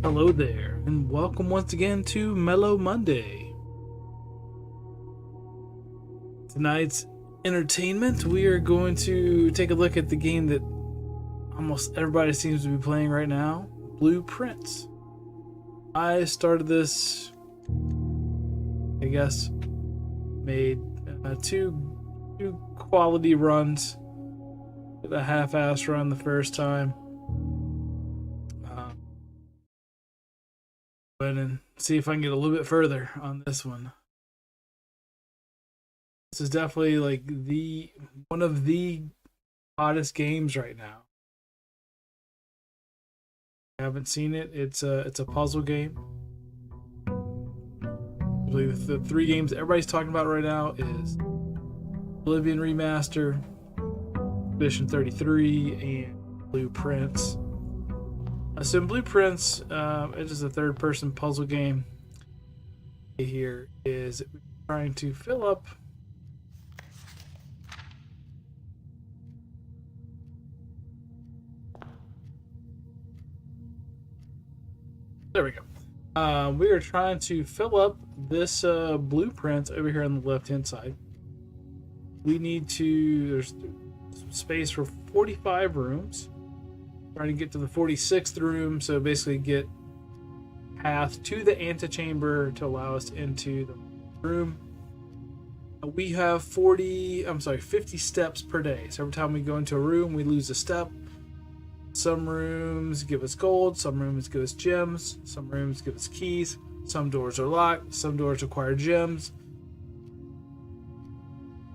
Hello there, and welcome once again to Mellow Monday. Tonight's entertainment, we are going to take a look at the game that almost everybody seems to be playing right now, Blueprints. I started this, I guess, made two quality runs, did a half-ass run the first time. Go ahead and see if I can get a little bit further on this one. This is definitely like the one of the hottest games right now. I haven't seen it. It's a puzzle game. I believe the three games everybody's talking about right now is Oblivion Remaster, Edition 33, and Blueprints. So in Blueprints, it is a third-person puzzle game. Here is trying to fill up. There we go. We are trying to fill up this blueprint over here on the left-hand side. We need to. There's space for 45 rooms. Trying to get to the 46th room, so basically get path to the antechamber to allow us into the room. We have 50 steps per day. So every time we go into a room, we lose a step. Some rooms give us gold, some rooms give us gems, some rooms give us keys, some doors are locked, some doors require gems.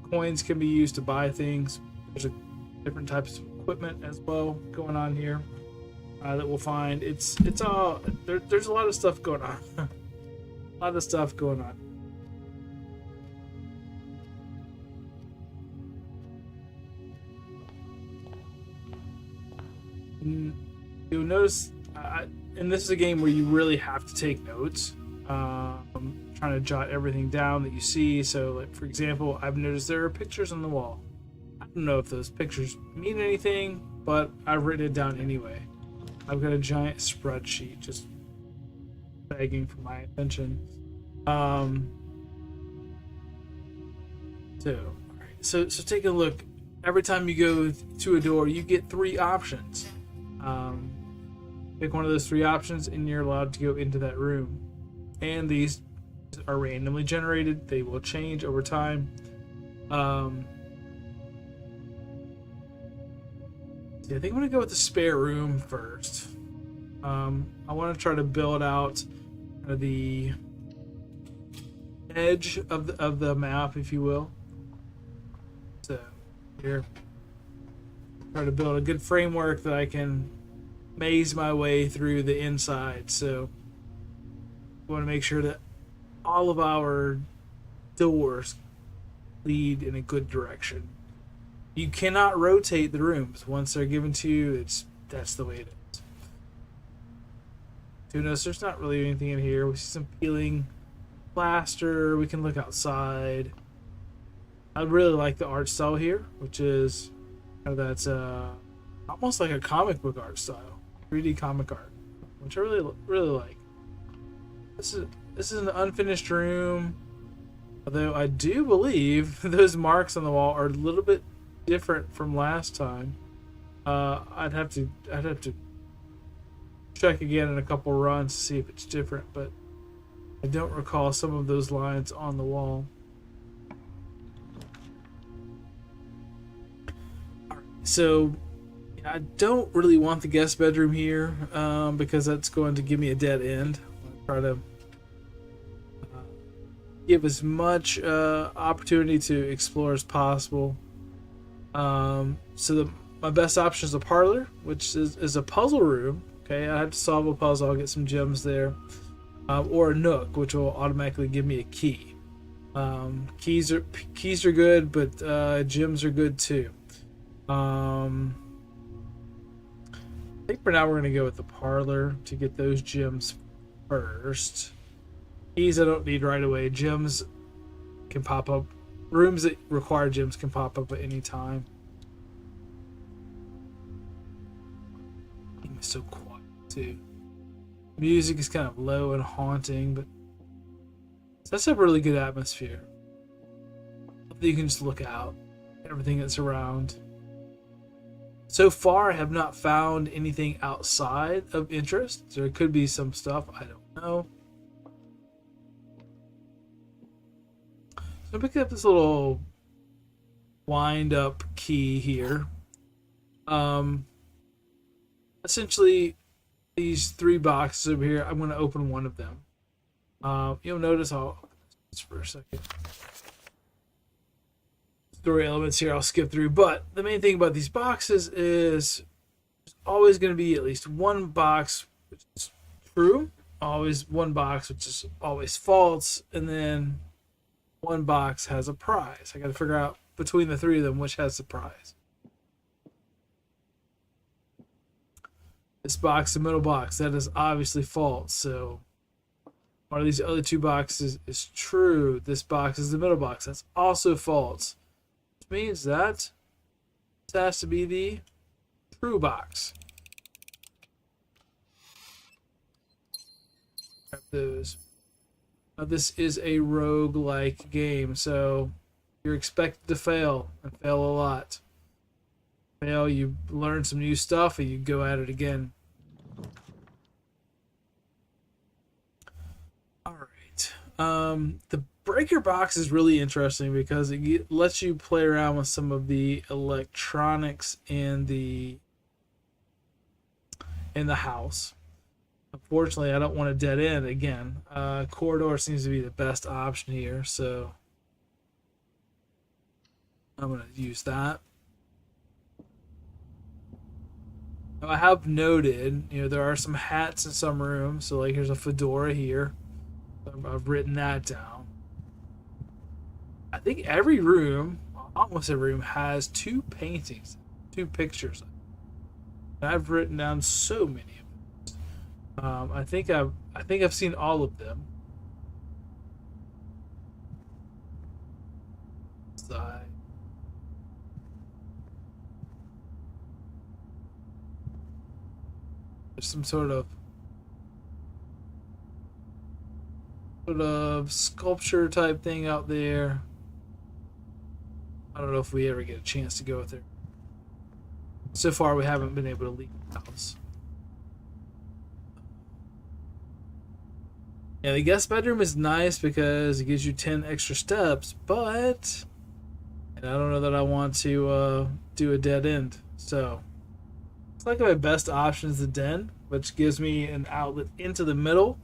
Coins can be used to buy things. There's different types of equipment as well going on here that we'll find. It's all there's a lot of stuff going on. A lot of stuff going on. You'll notice, and this is a game where you really have to take notes. Trying to jot everything down that you see. So, like for example, I've noticed there are pictures on the wall. I don't know if those pictures mean anything, but I've written it down anyway. I've got a giant spreadsheet just begging for my attention. So take a look. Every time you go to a door, you get three options. Pick one of those three options, and you're allowed to go into that room. And these are randomly generated. They will change over time. I think I'm gonna go with the spare room first. I want to try to build out the edge of the map, if you will. So here, try to build a good framework that I can maze my way through the inside. So we want to make sure that all of our doors lead in a good direction. You cannot rotate the rooms once they're given to you. That's the way it is. So notice there's not really anything in here. We see some peeling plaster. We can look outside. I really like the art style here, which is that's almost like a comic book art style, 3D comic art, which I really like. This is an unfinished room, although I do believe those marks on the wall are a little bit different from last time. I'd have to check again in a couple runs to see if it's different, but I don't recall some of those lines on the wall. So I don't really want the guest bedroom here because that's going to give me a dead end. I'll try to give as much opportunity to explore as possible. My best option is a parlor, which is a puzzle room. Okay, I have to solve a puzzle. I'll get some gems there, or a nook, which will automatically give me a key. Keys are good, but gems are good too. I think for now we're gonna go with the parlor to get those gems first. Keys I don't need right away. Gems can pop up. Rooms that require gems can pop up at any time. It's so quiet too. Music is kind of low and haunting, but that's a really good atmosphere. You can just look out, everything that's around. So far, I have not found anything outside of interest. There could be some stuff, I don't know. So pick up this little wind-up key here. Essentially, these 3 boxes over here, I'm going to open one of them. You'll notice I'll open this for a second. Story elements here I'll skip through, but the main thing about these boxes is there's always going to be at least one box which is true, always one box which is always false, and then one box has a prize. I got to figure out between the 3 of them which has the prize. This box, the middle box, that is obviously false. So one of these other 2 boxes is true. This box is the middle box. That's also false. Which means that this has to be the true box. Grab those. Now this is a roguelike game, so you're expected to fail and fail a lot. Fail, you learn some new stuff, and you go at it again. Alright. The breaker box is really interesting because it lets you play around with some of the electronics in the house. Unfortunately, I don't want a dead end again. Corridor seems to be the best option here, so I'm going to use that. Now, I have noted, there are some hats in some rooms. So, like, here's a fedora here. I've written that down. I think every room, almost every room, has 2 paintings, 2 pictures. And I've written down so many of them. I think I've seen all of them. Side. There's some sort of sculpture type thing out there. I don't know if we ever get a chance to go there. So far, we haven't been able to leave the house. Yeah, the guest bedroom is nice because it gives you 10 extra steps, but I don't know that I want to do a dead end. So it's like my best option is the den, which gives me an outlet into the middle,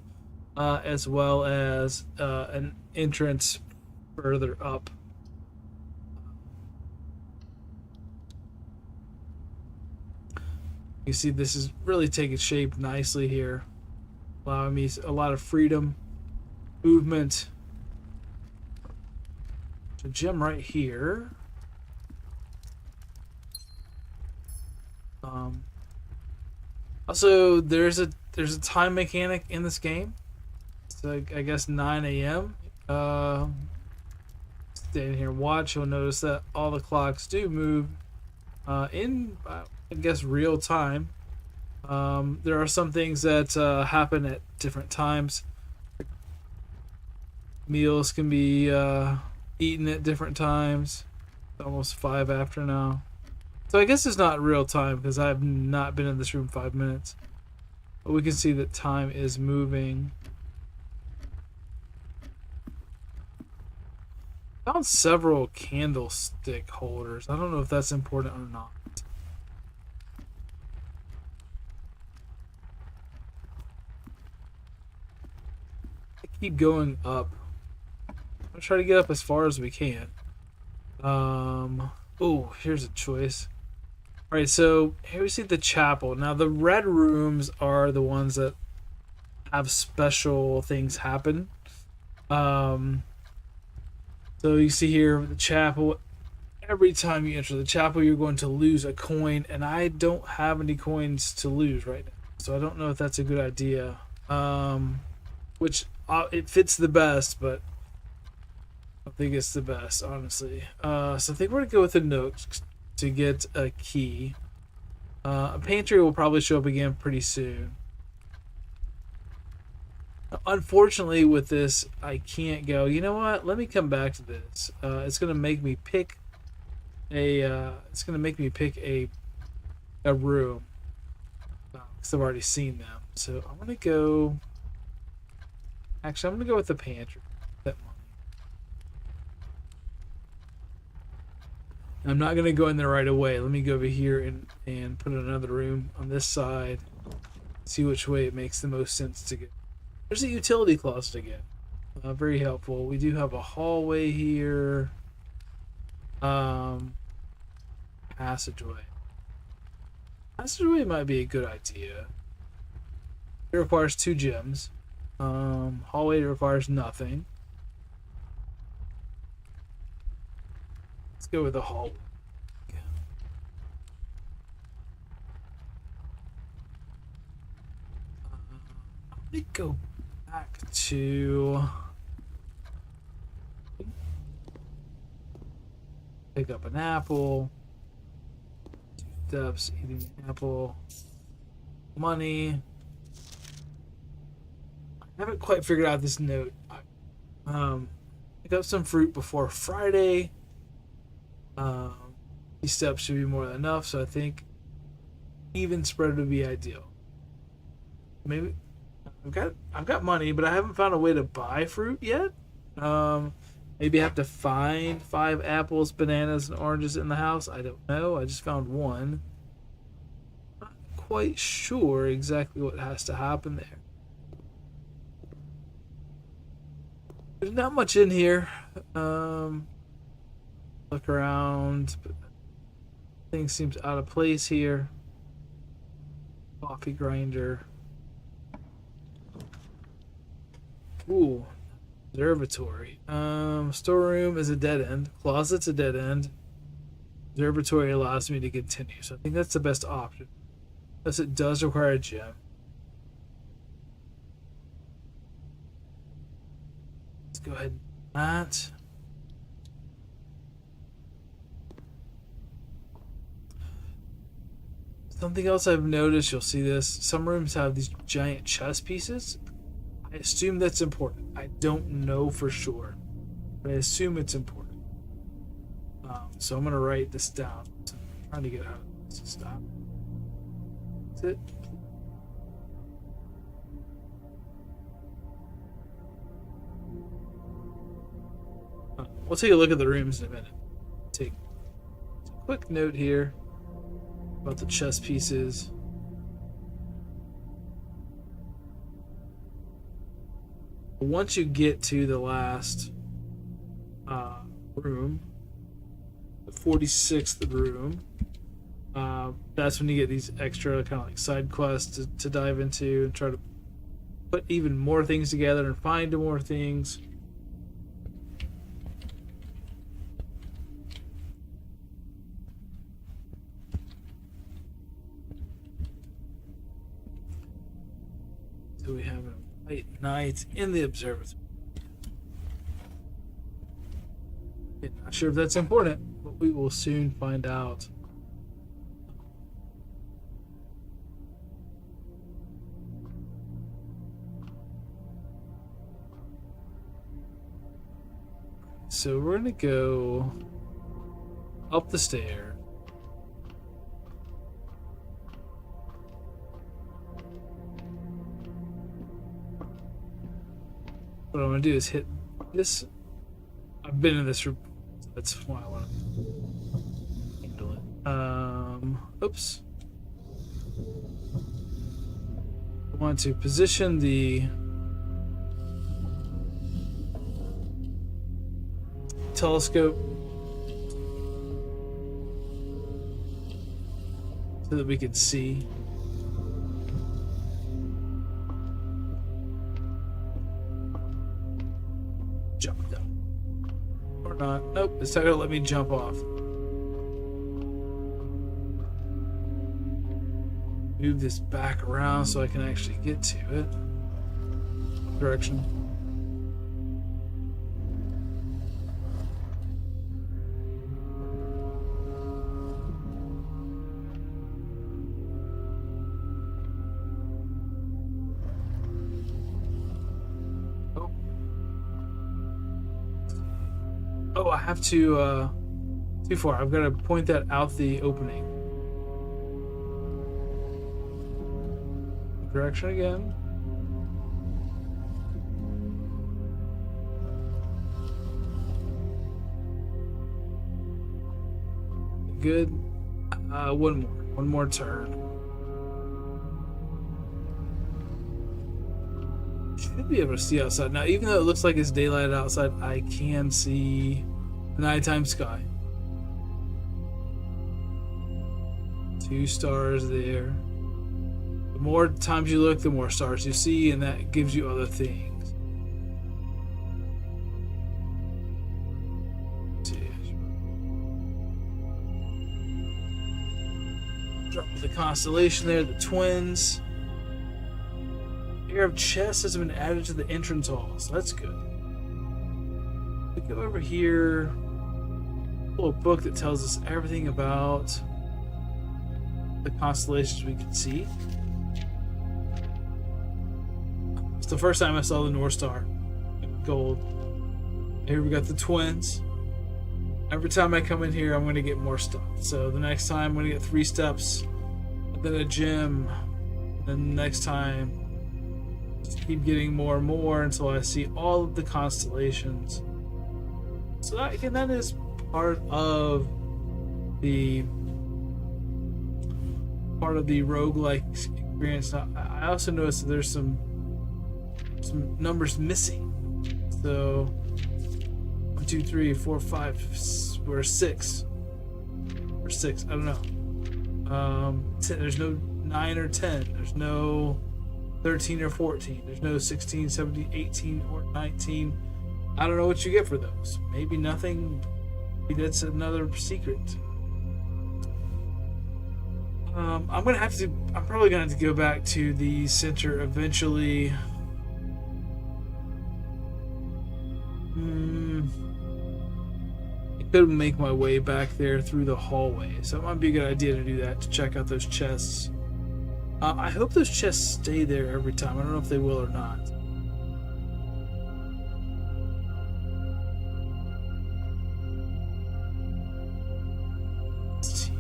as well as an entrance further up. You see this is really taking shape nicely here, allowing me a lot of freedom, movement. So gem right here. Also, there's a time mechanic in this game. So I guess 9 a.m. Stand here and watch. You'll notice that all the clocks do move in, I guess, real time. There are some things that happen at different times. Meals can be eaten at different times. It's almost 5 after now. So I guess it's not real time because I have not been in this room 5 minutes. But we can see that time is moving. Found several candlestick holders. I don't know if that's important or not. I keep going up. I'm gonna try to get up as far as we can. Oh, here's a choice. Alright, so here we see the chapel. Now the red rooms are the ones that have special things happen. So you see here the chapel. Every time you enter the chapel, you're going to lose a coin, and I don't have any coins to lose right now, so I don't know if that's a good idea. Which it fits the best, but I don't think it's the best, honestly. So I think we're gonna go with a nook to get a key. A pantry will probably show up again pretty soon. Unfortunately, with this, I can't go. You know what? Let me come back to this. It's gonna make me pick a. It's gonna make me pick a room because I've already seen them. So I'm gonna go. Actually, I'm gonna go with the pantry. That money. I'm not gonna go in there right away. Let me go over here and put another room on this side. See which way it makes the most sense to go. There's a utility closet again. Very helpful. We do have a hallway here. Passageway. Passageway might be a good idea. It requires 2 gems. Hallway requires nothing. Let's go with the hallway. Let me go back to pick up an apple. 2 steps, eating an apple. Money. I haven't quite figured out this note. Pick up some fruit before Friday. These steps should be more than enough, so I think even spread would be ideal. Maybe I've got money, but I haven't found a way to buy fruit yet. Maybe I have to find 5 apples, bananas, and oranges in the house. I don't know. I just found 1. Not quite sure exactly what has to happen there. There's not much in here. Look around, but things seems out of place here. Coffee grinder. Ooh, observatory. Storeroom is a dead end. Closet's a dead end. Observatory allows me to continue, so I think that's the best option. Unless it does require a gem. Let's go ahead and do that. Something else I've noticed, you'll see this. Some rooms have these giant chess pieces. I assume that's important. I don't know for sure, but I assume it's important. So I'm going to write this down. So I'm trying to get out of this. Stop. That's it. We'll take a look at the rooms in a minute. Take a quick note here about the chess pieces. Once you get to the last room, the 46th room, that's when you get these extra kind of like side quests to dive into and try to put even more things together and find more things. So we have a late night in the observatory. Not sure if that's important, but we will soon find out. So we're gonna go up the stairs. What I'm gonna do is hit this. I've been in this room, so that's why I want to handle it. Oops. I want to position the telescope so that we can see. Jump down. Or not. Nope, it's not gonna let me jump off. Move this back around so I can actually get to it. Direction. Oh, I have to, too far. I've got to point that out the opening. Direction again. Good. One more turn. Should be able to see outside now. Even though it looks like it's daylight outside, I can see the nighttime sky. 2 stars there. The more times you look, the more stars you see, and that gives you other things. Let's see. Drop the constellation there, the twins. Pair of chests has been added to the entrance hall, so that's good. We go over here. A little book that tells us everything about the constellations we can see. It's the first time I saw the North Star. Gold. Here we got the twins. Every time I come in here, I'm going to get more stuff. So the next time, I'm going to get 3 steps, then a gem, then the next time, just keep getting more and more until I see all of the constellations. So that, again, that is part of the roguelike experience. Now, I also noticed that there's some numbers missing. So 1, 2, 3, 4, 5, we're 6. Or 6, I don't know. 10, there's no 9 or 10. There's no 13 or 14. There's no 16, 17, 18, or 19. I don't know what you get for those. Maybe nothing. Maybe that's another secret. I'm probably gonna have to go back to the center eventually. I could make my way back there through the hallway, so it might be a good idea to do that, to check out those chests. I hope those chests stay there every time. I don't know if they will or not.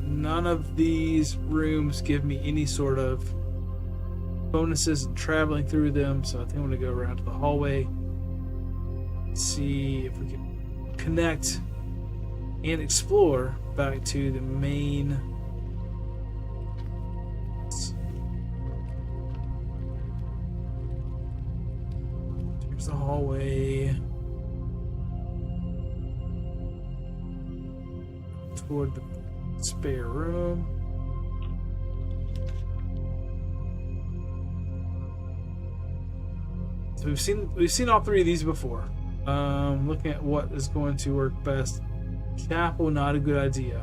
None of these rooms give me any sort of bonuses in traveling through them, so I think I'm going to go around to the hallway. See if we can connect and explore back to the main. Here's the hallway toward the spare room. So we've seen all 3 of these before. Looking at what is going to work best. Chapel, not a good idea.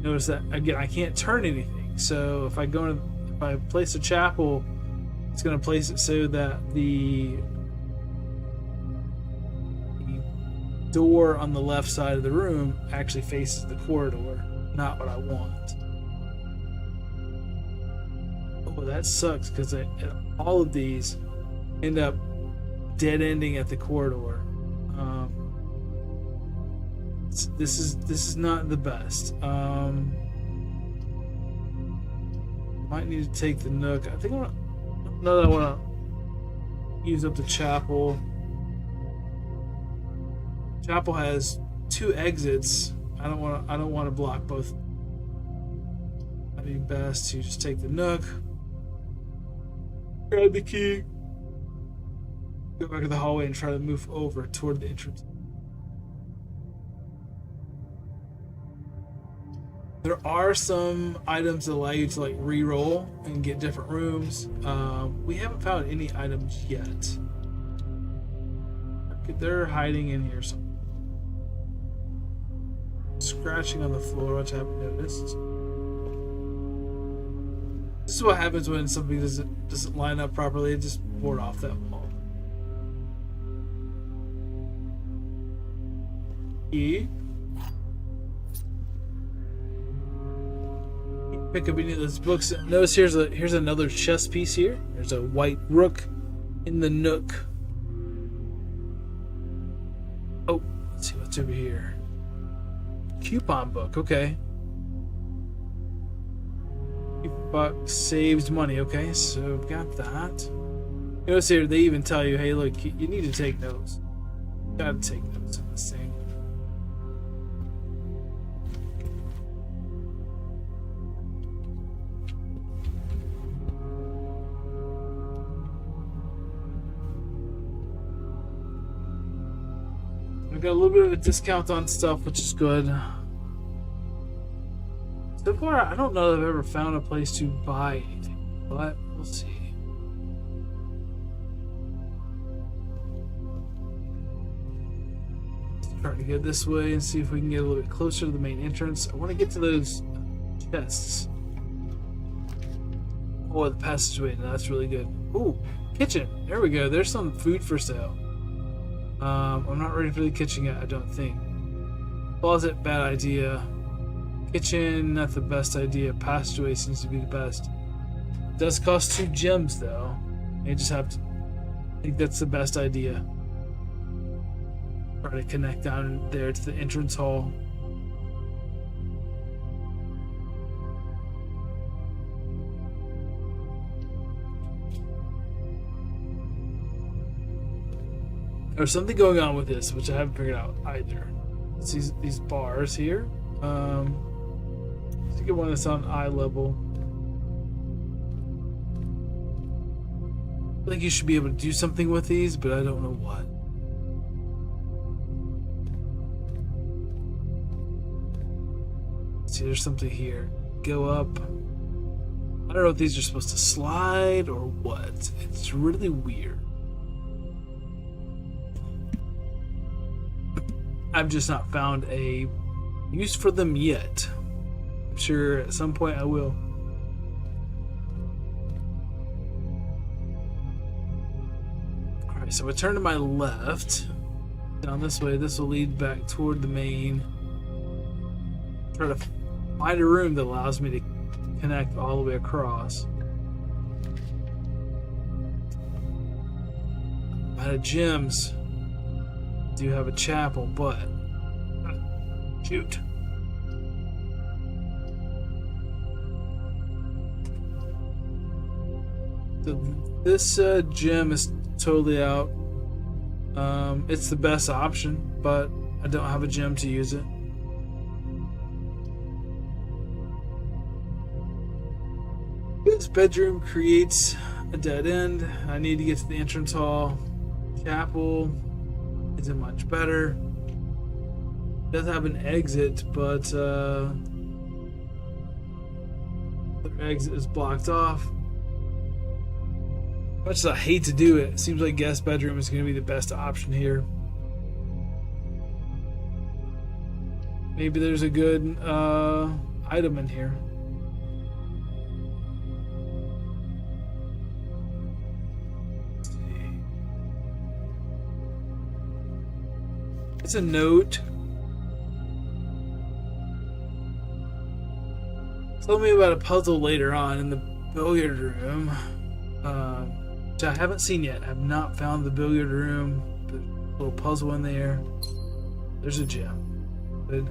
Notice that again, I can't turn anything. So if I place a chapel, it's going to place it so that the door on the left side of the room actually faces the corridor. Not what I want. Oh, that sucks because all of these end up dead ending at the corridor. This is not the best. Might need to take the Nook. I think I don't know that I want to use up the chapel. Chapel has 2 exits. I don't want to block both. It'd be best to just take the Nook, grab the key, go back to the hallway, and try to move over toward the entrance. There are some items that allow you to like re-roll and get different rooms. We haven't found any items yet. They're hiding in here somewhere. Scratching on the floor, which I haven't noticed. This is what happens when something doesn't line up properly. It just board off that wall. E. Pick up any of those books. Notice here's another chess piece here. There's a white rook in the Nook. Oh, let's see what What's over here? Coupon book, okay. $50 saves money, okay, so we've got that. You notice here, they even tell you, hey, look, you need to take notes. You gotta take notes in this thing. We got a little bit of a discount on stuff, which is good. So far, I don't know that I've ever found a place to buy anything, but we'll see. Let's try to get this way and see if we can get a little bit closer to the main entrance. I want to get to those chests. Oh, the passageway. No, that's really good. Ooh, kitchen. There we go. There's some food for sale. I'm not ready for the kitchen yet, I don't think. Closet, bad idea. Kitchen, not the best idea. Passageway seems to be the best. It does cost 2 gems, though. You just have to... I think that's the best idea. Try to connect down there to the entrance hall. There's something going on with this, which I haven't figured out either. It's these bars here. Let's get one that's on eye level. I think you should be able to do something with these, but I don't know what. See, there's something here. Go up. I don't know if these are supposed to slide or what. It's really weird. I've just not found a use for them yet. I'm sure at some point I will. Alright, so I turn to my left. Down this way, this will lead back toward the main. Try to find a room that allows me to connect all the way across. Out of gems. Do have a chapel, but shoot. So this gem is totally out. It's the best option, but I don't have a gem to use it. This bedroom creates a dead end. I need to get to the entrance hall. Chapel isn't much better. It does have an exit, but the exit is blocked off. Much as I hate to do it, it seems like guest bedroom is going to be the best option here. Maybe there's a good item in here. It's a note. Tell me about a puzzle later on in the billiard room, which I haven't seen yet. I've not found the billiard room. There's a little puzzle in there. There's a gem. Good.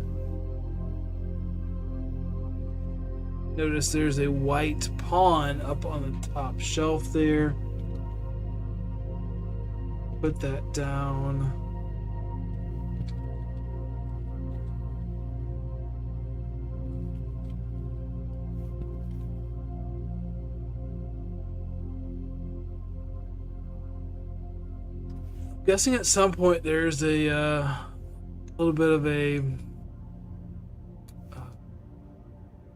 Notice there's a white pawn up on the top shelf there. Put that down. Guessing at some point there's a little bit of a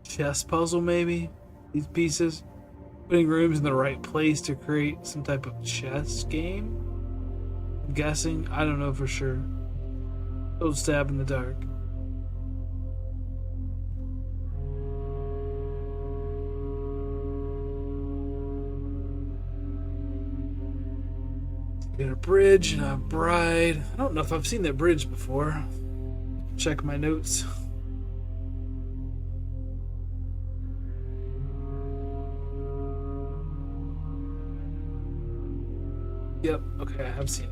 chess puzzle, maybe. These pieces, putting rooms in the right place to create some type of chess game. I'm guessing. I don't know for sure. Don't stab in the dark. Got a bridge and a bride. I don't know if I've seen that bridge before. Check my notes. Yep, okay, I have seen it.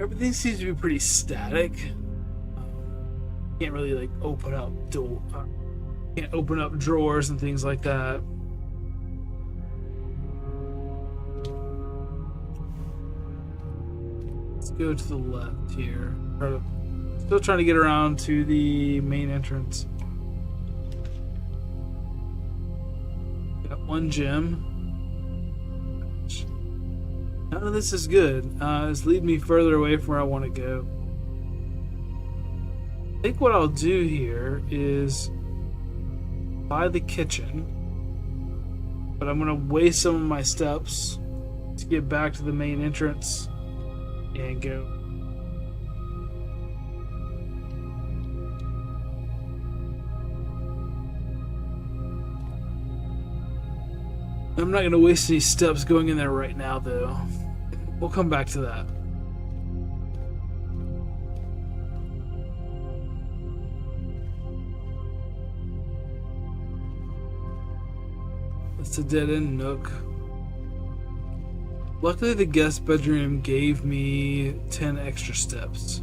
Everything seems to be pretty static. Can't really like open up can't open up drawers and things like that. Let's go to the left here. Still trying to get around to the main entrance. Got one gem. None of this is good. It's leading me further away from where I want to go. I think what I'll do here is buy the kitchen, but I'm going to waste some of my steps to get back to the main entrance and go. I'm not going to waste any steps going in there right now, though. We'll come back to that. It's a dead-end nook. Luckily, the guest bedroom gave me 10 extra steps.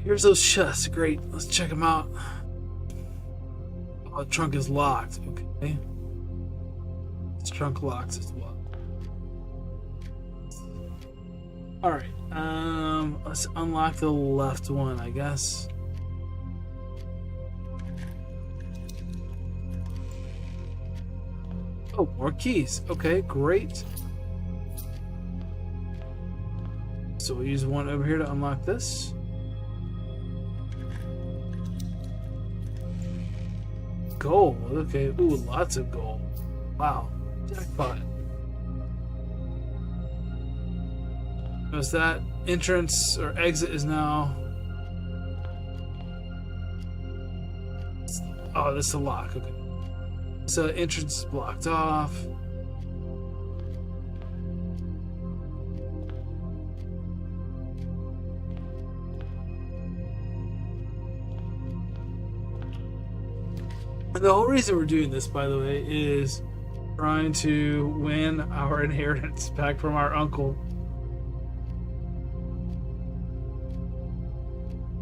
Here's those chests. Great. Let's check them out. Oh, the trunk is locked. Okay. This trunk locks as well. Alright. Let's unlock the left one, I guess. Oh, more keys. Okay, great. So we'll use one over here to unlock this. Gold. Okay. Ooh, lots of gold. Wow. Jackpot. Notice that entrance or exit is now. Oh, this is a lock. Okay. So entrance is blocked off. And the whole reason we're doing this, by the way, is trying to win our inheritance back from our uncle.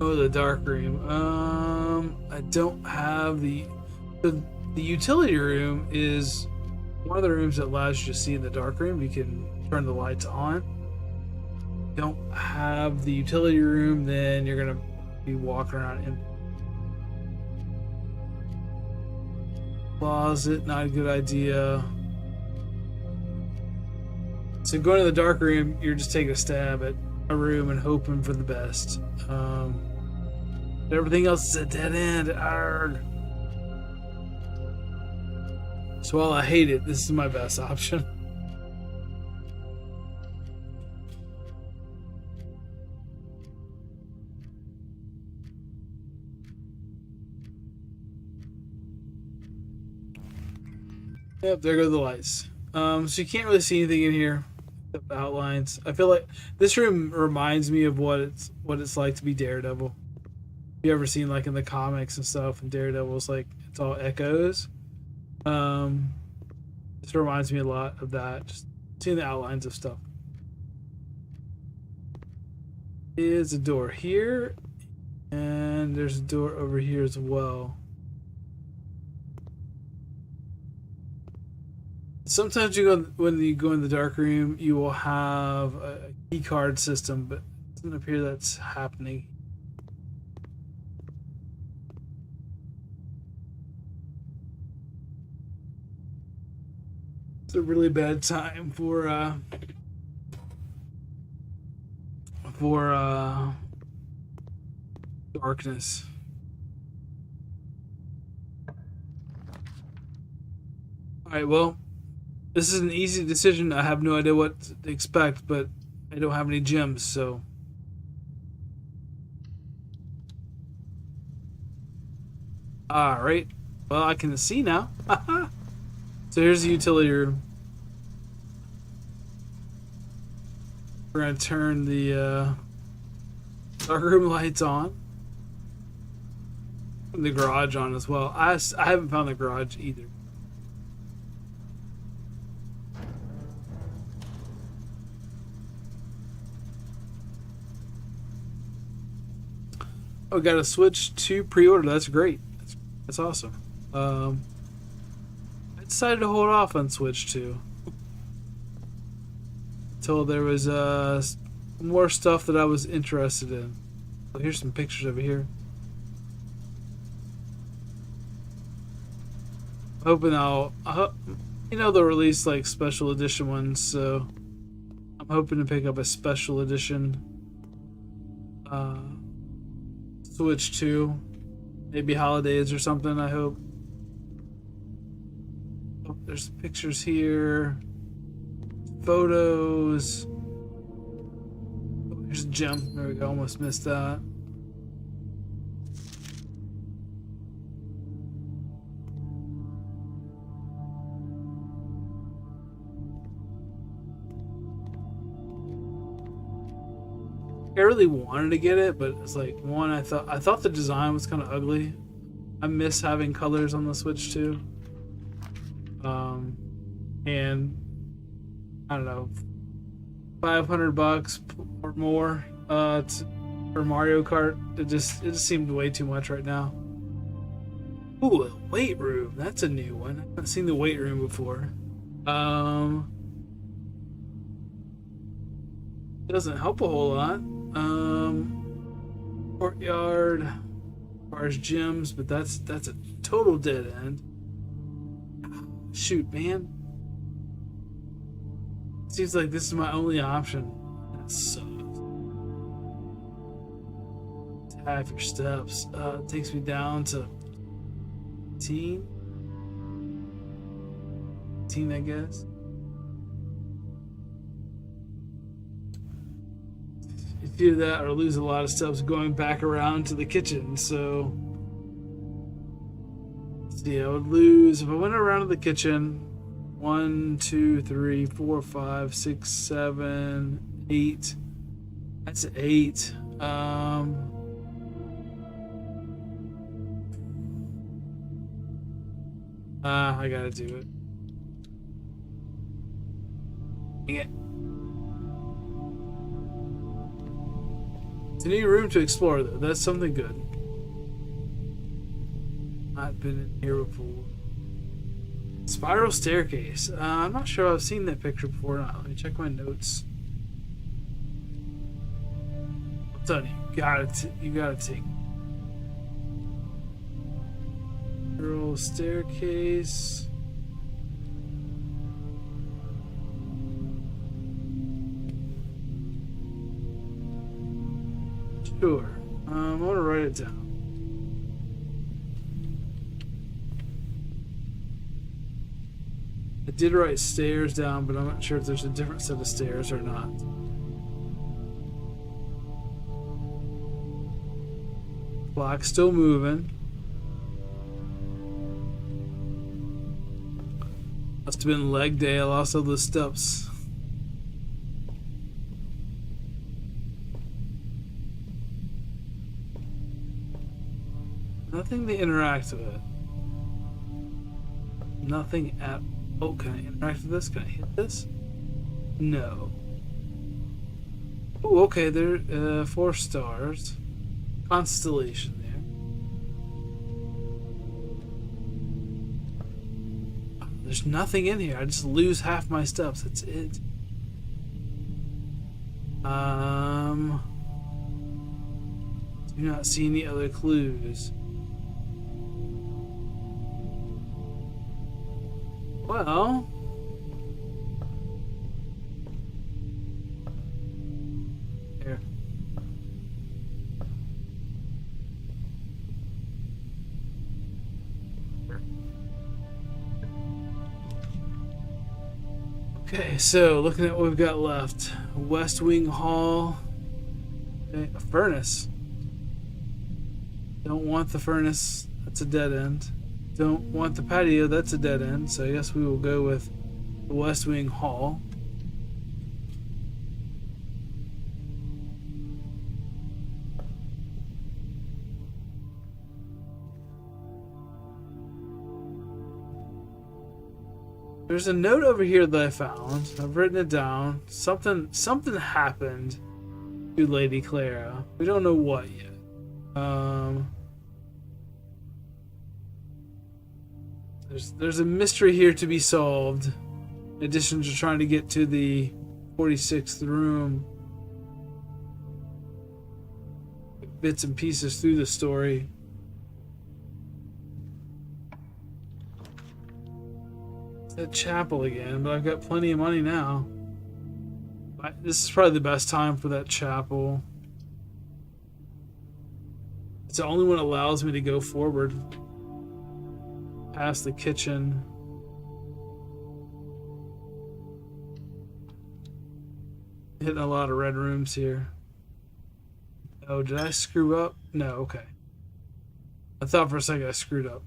Oh, the dark room. I don't have the utility room is one of the rooms that allows you to see in the dark room. You can turn the lights on. Don't have the utility room, then you're gonna be walking around in closet. Not a good idea. So going to the dark room, you're just taking a stab at a room and hoping for the best. Everything else is a dead end. Arrgh. So while I hate it, this is my best option. Yep, there go the lights. So you can't really see anything in here. The outlines. I feel like this room reminds me of what it's like to be Daredevil. You ever seen like in the comics and stuff, and Daredevil's like it's all echoes. This reminds me a lot of that. Just seeing the outlines of stuff. Is a door here, and there's a door over here as well. Sometimes when you go in the dark room, you will have a key card system, but it doesn't appear that's happening. It's a really bad time for darkness. All right, well. This is an easy decision. I have no idea what to expect, but I don't have any gems, so. Alright. Well, I can see now. So here's the utility room. We're gonna turn the dark room lights on. And the garage on as well. I haven't found the garage either. Oh, got a Switch 2 pre-order. That's great. That's awesome. I decided to hold off on Switch 2 until there was more stuff that I was interested in. Oh, here's some pictures over here. Hoping you know, they'll release like special edition ones, so I'm hoping to pick up a special edition Switch 2, maybe holidays or something. I hope. Oh, there's pictures here, photos. Oh, here's a gem. There we go. Almost missed that. I really wanted to get it, but it's like, one, I thought the design was kind of ugly. I miss having colors on the Switch too. And I don't know, $500 or more for Mario Kart. It just seemed way too much right now. Ooh, a weight room. That's a new one. I haven't seen the weight room before. It doesn't help a whole lot. Courtyard, as far as gyms, but that's a total dead end. Shoot, man. Seems like this is my only option. That sucks. Half your steps. It takes me down to 18, I guess. Do that or lose a lot of steps going back around to the kitchen. So let's see, I would lose if I went around to the kitchen 1, 2, 3, 4, 5, 6, 7, 8. That's 8. I gotta do it. Dang it. It's a new room to explore, though. That's something good. I've been in here before. Spiral staircase. I'm not sure I've seen that picture before or not. Let me check my notes. I'm telling you, you gotta take. Spiral staircase. Sure. I'm gonna write it down. I did write stairs down, but I'm not sure if there's a different set of stairs or not. Clock's still moving. Must have been leg day. I lost all those steps. Nothing to interact with. Nothing at. Oh, can I interact with this? Can I hit this? No. Oh, okay. There, 4 stars. Constellation there. There's nothing in here. I just lose half my steps. That's it. Do not see any other clues. Well, here. Okay, so looking at what we've got left. West Wing Hall. Okay, a furnace. Don't want the furnace. That's a dead end. Don't want the patio, that's a dead end, so I guess we will go with the West Wing Hall. There's a note over here that I found. I've written it down. Something happened to Lady Clara. We don't know what yet. There's a mystery here to be solved. In addition to trying to get to the 46th room. Bits and pieces through the story. It's that chapel again, but I've got plenty of money now. This is probably the best time for that chapel. It's the only one that allows me to go forward past the kitchen. Hitting a lot of red rooms here. Oh, did I screw up? No, okay. I thought for a second I screwed up.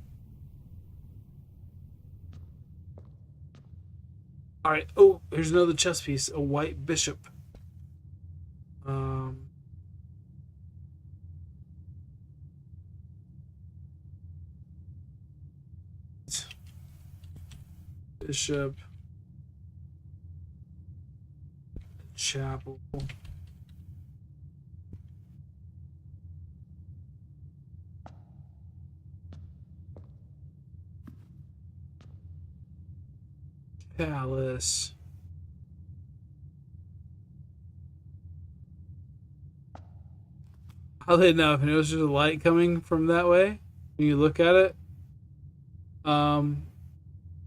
Alright, oh, here's another chess piece. A white bishop. Bishop. Chapel. Palace. Oddly enough, and it was just a light coming from that way. When you look at it,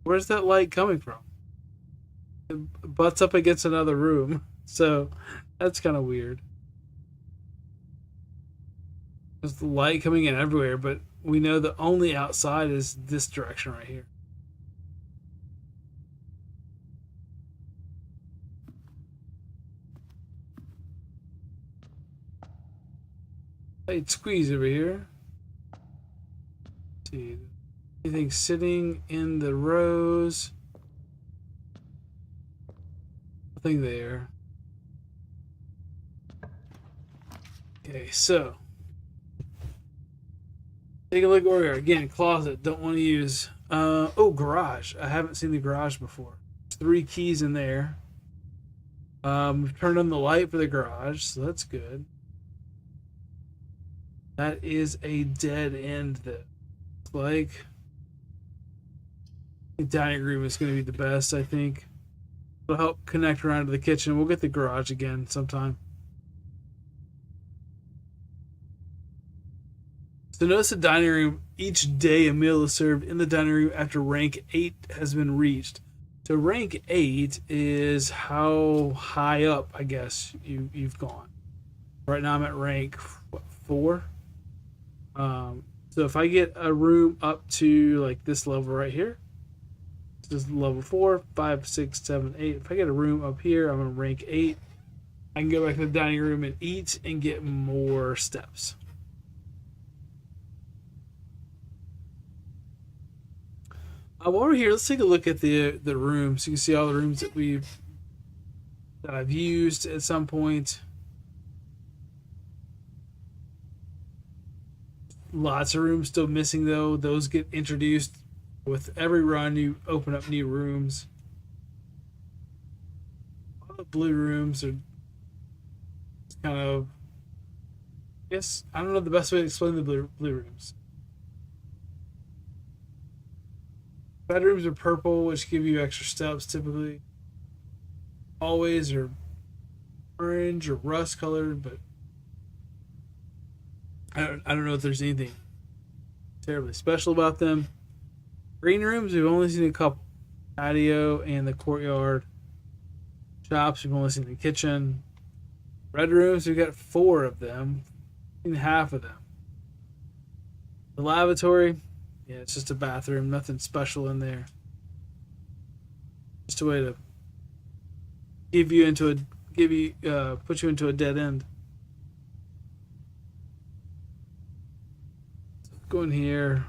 where's that light coming from? It butts up against another room, so that's kind of weird. There's the light coming in everywhere, but we know the only outside is this direction right here. Light squeeze over here. Let's see, anything sitting in the rows? Nothing there. Okay, so take a look over here. Again, closet. Don't want to use. Oh, garage. I haven't seen the garage before. There's 3 keys in there. We've turned on the light for the garage, so that's good. That is a dead end. That like the dining room is going to be the best, I think. It'll help connect around to the kitchen. We'll get the garage again sometime. So notice the dining room. Each day a meal is served in the dining room after rank 8 has been reached. So rank 8 is how high up, I guess, you've gone. Right now I'm at rank 4. So if I get a room up to like this level right here, this is level 4, 5, 6, 7, 8. If I get a room up here, I'm in rank 8. I can go back to the dining room and eat and get more steps. While we're here, let's take a look at the rooms. You can see all the rooms that I've used at some point. Lots of rooms still missing though. Those get introduced with every run. You open up new rooms. All the blue rooms are kind of, I guess, I don't know the best way to explain the blue rooms. Bedrooms are purple, which give you extra steps typically. Always are orange or rust colored, but I don't know if there's anything terribly special about them. Green rooms, we've only seen a couple. Patio and the courtyard. Shops, we've only seen the kitchen. Red rooms, we've got 4 of them. Seen half of them. The lavatory, yeah, it's just a bathroom. Nothing special in there. Just a way to put you into a dead end. Go in here.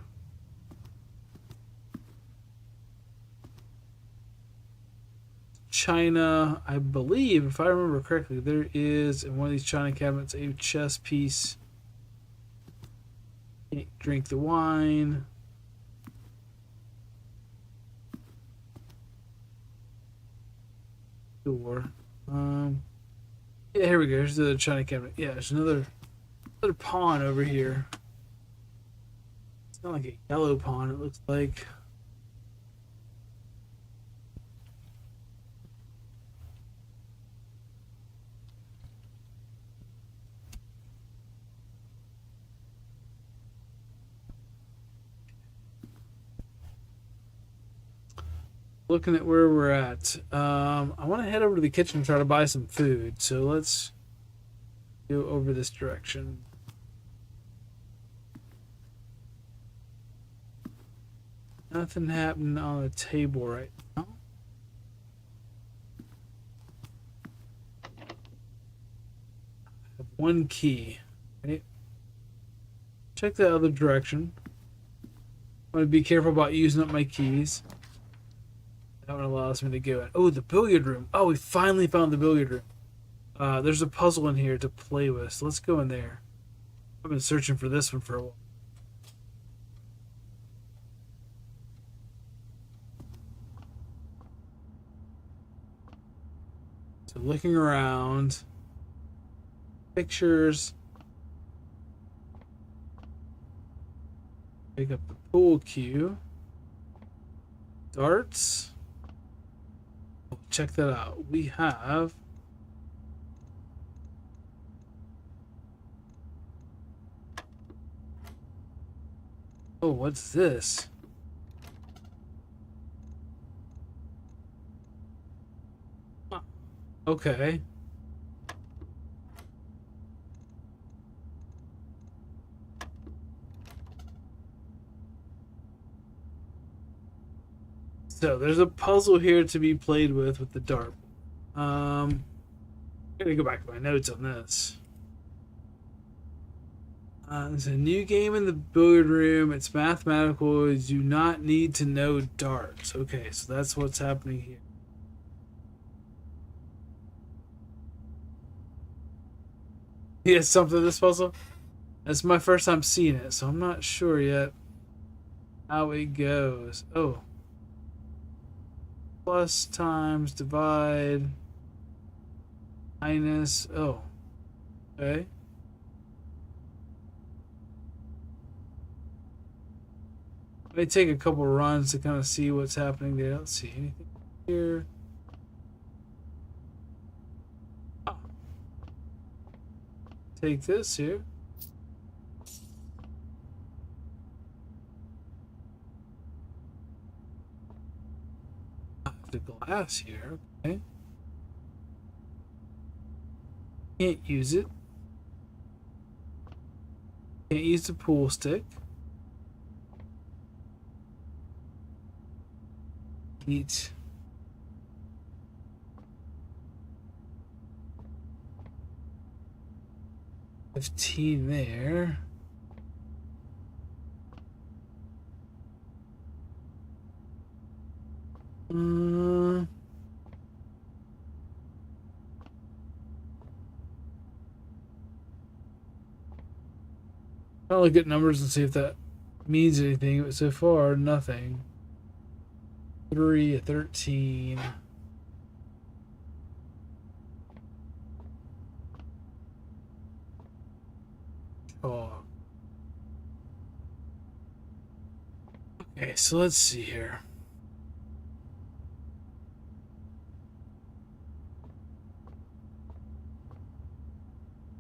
China, I believe, if I remember correctly, there is in one of these china cabinets a chess piece. Can't drink the wine. door. Yeah, here we go. Here's the china cabinet. Yeah, there's another pawn over here. It's not like a yellow pawn, it looks like. Looking at where we're at, I want to head over to the kitchen and try to buy some food. So let's go over this direction. Nothing happening on the table right now. I have one key. Right? Check the other direction. I want to be careful about using up my keys. That one allows me to go in. Oh, the billiard room. Oh, we finally found the billiard room. There's a puzzle in here to play with, so let's go in there. I've been searching for this one for a while. So looking around, pictures, pick up the pool cue, darts. Check that out. We have oh, what's this? Okay. So there's a puzzle here to be played with the dart. I'm gonna go back to my notes on this. There's a new game in the billiard room. It's mathematical. You do not need to know darts. Okay, so that's what's happening here. Yeah, something to this puzzle. That's my first time seeing it, so I'm not sure yet how it goes. Oh. Plus times divide minus. Oh. Okay. May take a couple runs to kind of see what's happening there. Let's see anything here. Oh. Take this here. The glass here. Okay. Can't use it. Can't use the pool stick. Eat. $15 there. I'll look at numbers and see if that means anything, but so far, nothing. 3, a 13. Oh. Okay, so let's see here.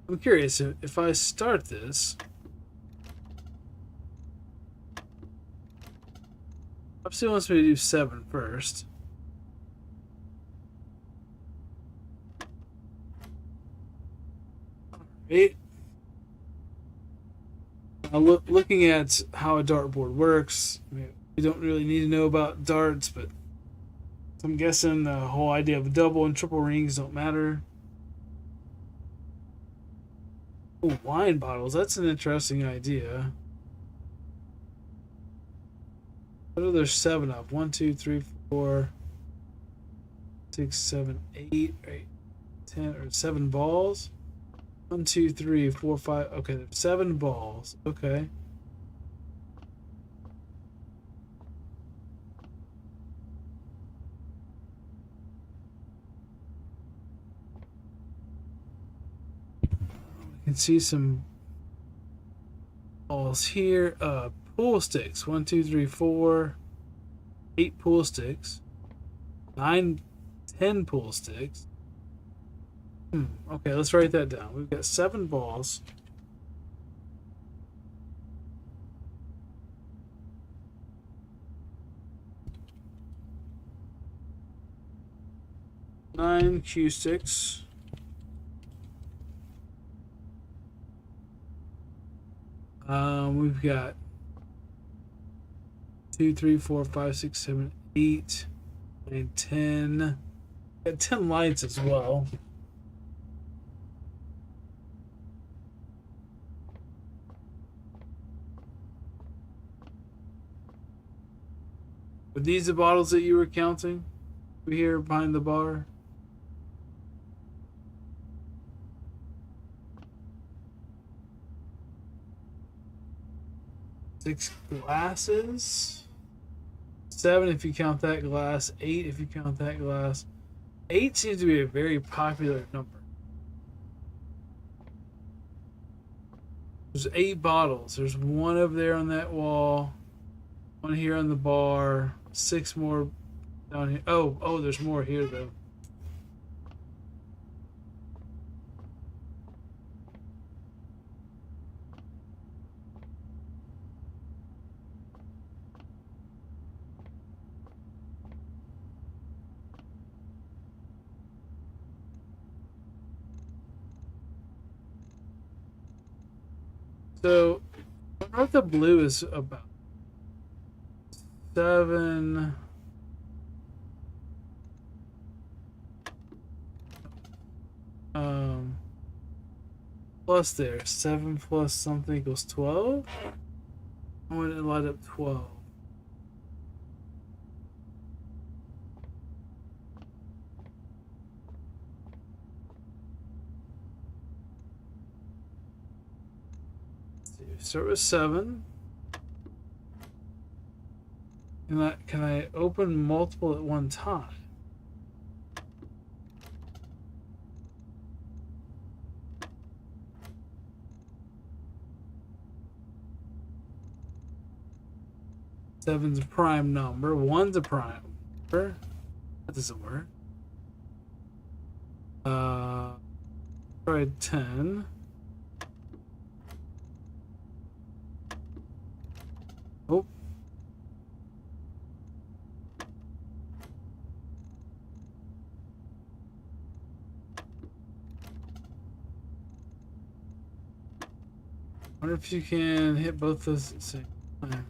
I'm curious if I start this. Still wants me to do 7 first. Alright. Now looking at how a dartboard works, I mean, we don't really need to know about darts, but I'm guessing the whole idea of double and triple rings don't matter. Oh, wine bottles. That's an interesting idea. What are there 7 of? 1, 2, 3, 4, 6, 7, 8, 10, or 7 balls? 1, 2, 3, 4, 5. Okay, there's 7 balls. Okay. can see some balls here. Pool sticks. 1, 2, 3, 4, 8 pool sticks. 9, 10 pool sticks. Okay, let's write that down. We've got 7 balls. Nine cue sticks. We've got 2, 3, 4, 5, 6, 7, 8, 9, 10. Got 10 lights as well. Were these the bottles that you were counting? Over here behind the bar? Six glasses. 7 if you count that glass. 8 if you count that glass. 8 seems to be a very popular number. There's 8 bottles. There's 1 over there on that wall. 1 here on the bar. 6 more down here. Oh, there's more here though. So, I wonder what the blue is about. 7. Plus there. 7 plus something equals 12. I want to light up 12. Start with 7. Can I open multiple at one time? Seven's a prime number. 1's a prime number. That doesn't work. Try 10. Oh. Wonder if you can hit both those at the same time.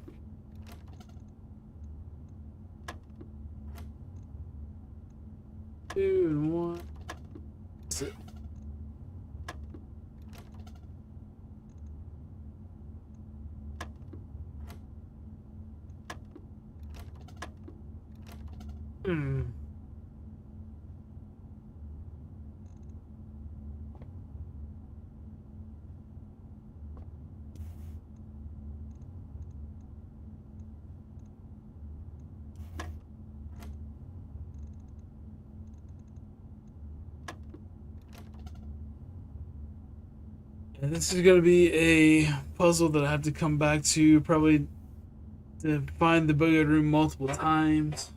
Two and 1. That's it. And this is going to be a puzzle that I have to come back to probably to find the billiard room multiple times.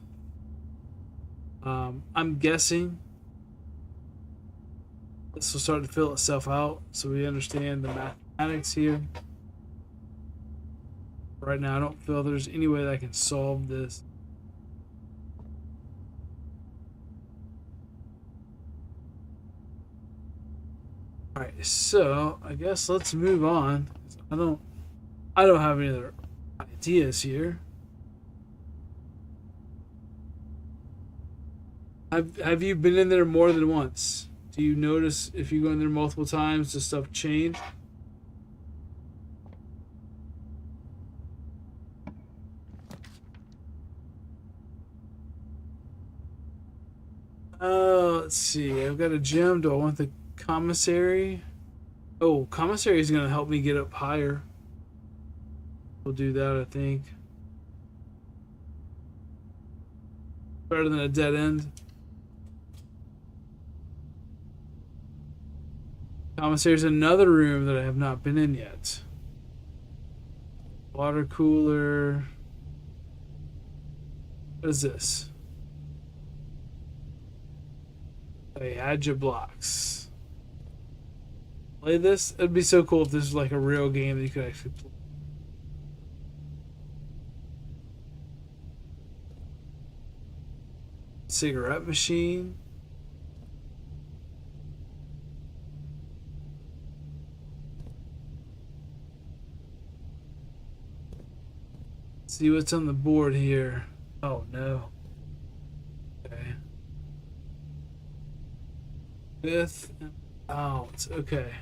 I'm guessing this will start to fill itself out so we understand the mathematics here. Right now, I don't feel there's any way that I can solve this. Alright, so I guess let's move on. I don't have any other ideas here. Have you been in there more than once? Do you notice if you go in there multiple times, does stuff change? Let's see. I've got a gem. Do I want the commissary? Oh, commissary is going to help me get up higher. We'll do that, I think. Better than a dead end. Commissary's another room that I have not been in yet. Water cooler. What is this? Hey, add your blocks. Play this? It'd be so cool if this was like a real game that you could actually play. Cigarette machine. See what's on the board here. Oh no. Okay. With and out. Okay.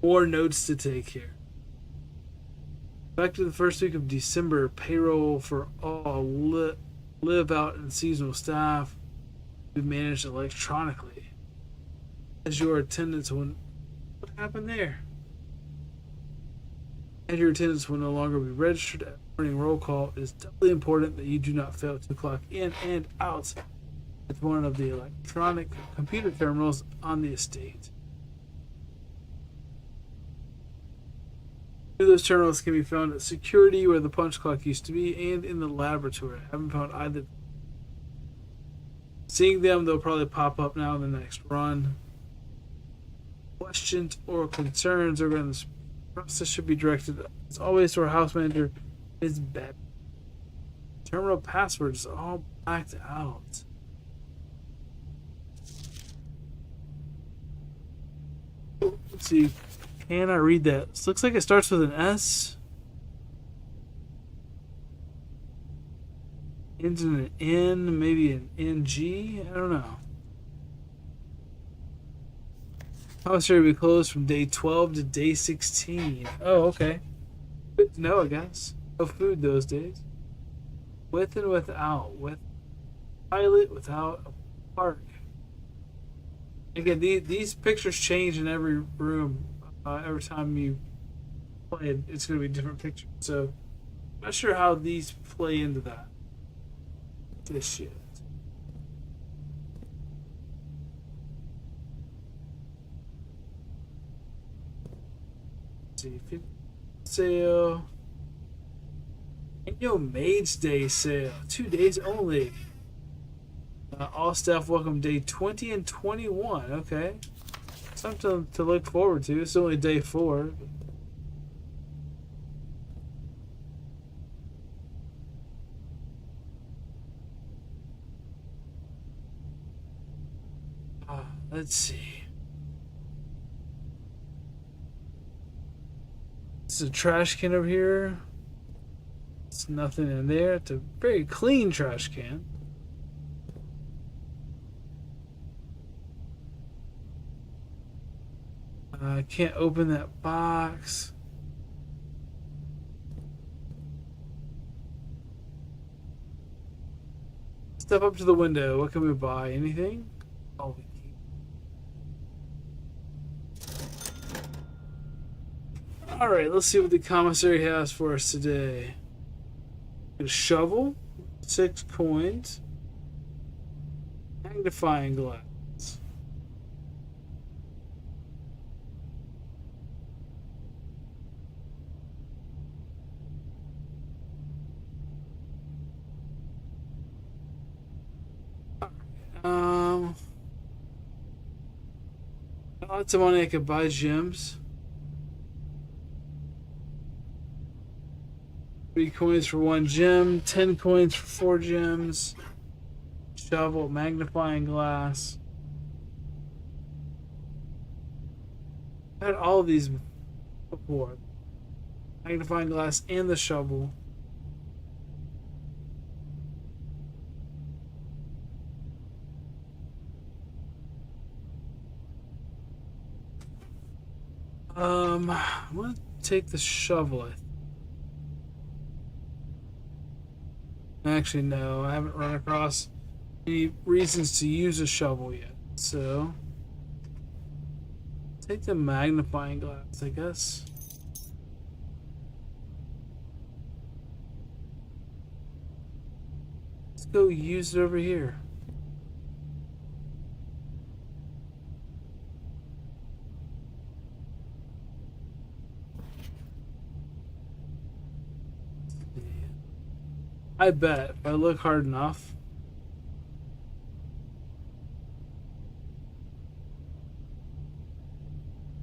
More notes to take here. Back to the first week of December, payroll for all live out and seasonal staff be managed electronically. As your attendance when what happened there? And your attendance will no longer be registered at morning roll call. It is doubly important that you do not fail to clock in and out at one of the electronic computer terminals on the estate. Those terminals can be found at security, where the punch clock used to be, and in the laboratory. I haven't found either. Seeing them, they'll probably pop up now in the next run. Questions or concerns regarding this process should be directed, as always, to our house manager, Ms. Beck. Terminal password is all blacked out. Let's see. Can I read that? This looks like it starts with an S. Ends in an N, maybe an NG? I don't know. Commissary will be closed from day 12 to day 16. Oh, okay. Good to know, I guess. No food those days. With and without. With pilot, without a park. Again, these pictures change in every room. Every time you play it, it's going to be a different picture. So, I'm not sure how these play into that. This shit. Let's see, sale. Annual Maids Day sale. 2 days only. All staff welcome day 20 and 21. Okay. Something to look forward to. It's only day 4. Let's see. This is a trash can over here. There's nothing in there. It's a very clean trash can. I can't open that box. Step up to the window. What can we buy? Anything? Oh, we keep. Alright, let's see what the commissary has for us today. A shovel, 6 coins, magnifying glass. Lots of money I could buy gems. 3 coins for 1 gem, 10 coins for 4 gems. Shovel, magnifying glass. I had all of these before. Magnifying glass and the shovel. I'm gonna take the shovel. Actually, no, I haven't run across any reasons to use a shovel yet. So, take the magnifying glass, I guess. Let's go use it over here. I bet if I look hard enough.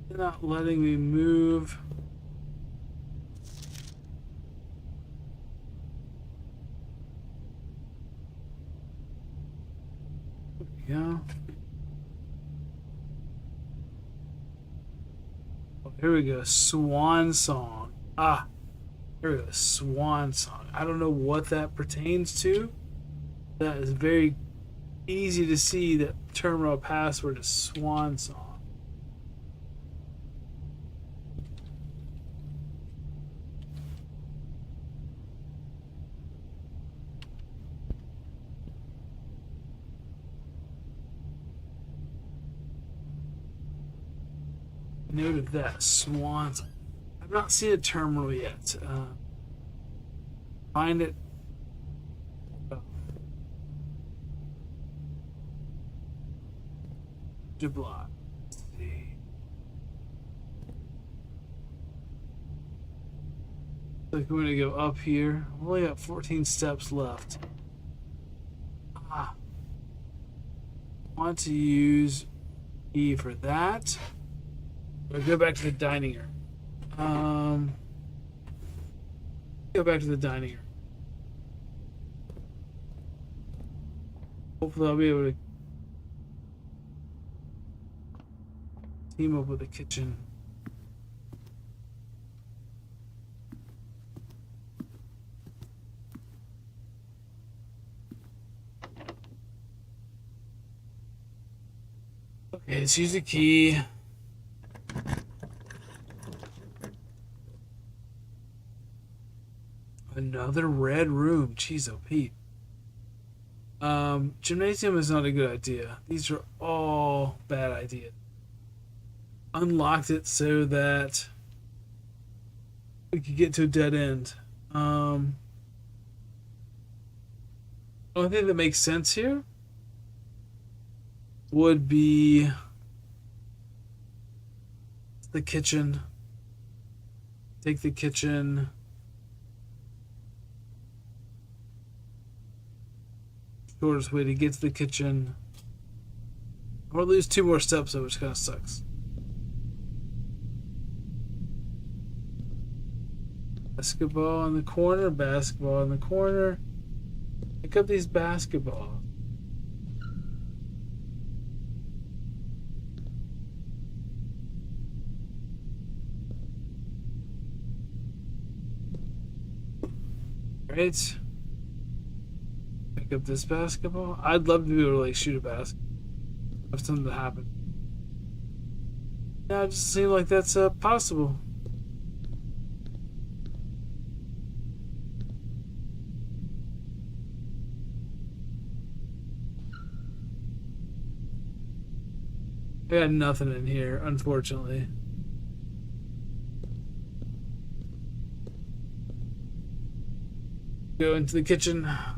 They're not letting me move. There we go. Oh, here we go. Swan song. Ah, here we go. Swan song. I don't know what that pertains to. That is very easy to see that terminal password is swan song. Noted that swan song. I've not seen a terminal yet. Find it. Jabla. Let's see. Like we're gonna go up here. I've only got 14 steps left. Ah. Want to use E for that. We'll go back to the dining room. Go back to the dining room. Hopefully I'll be able to team up with the kitchen. Okay, let's use the key. Another red room. Jeez, oh Pete. Gymnasium is not a good idea. These are all bad ideas. Unlocked it so that we could get to a dead end. Only thing that makes sense here would be the kitchen. Take the kitchen. Shortest way to get to the kitchen. Or lose 2 more steps, though, which kind of sucks. Basketball in the corner, basketball in the corner. Pick up these basketballs. Right. Pick up this basketball. I'd love to be able to like shoot a basketball. Have something to happen. Yeah, it just seems like that's possible. I got nothing in here, unfortunately. Go into the kitchen. I've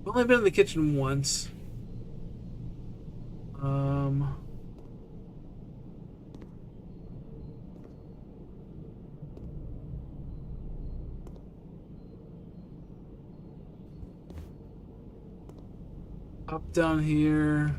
only been in the kitchen once. Up down here.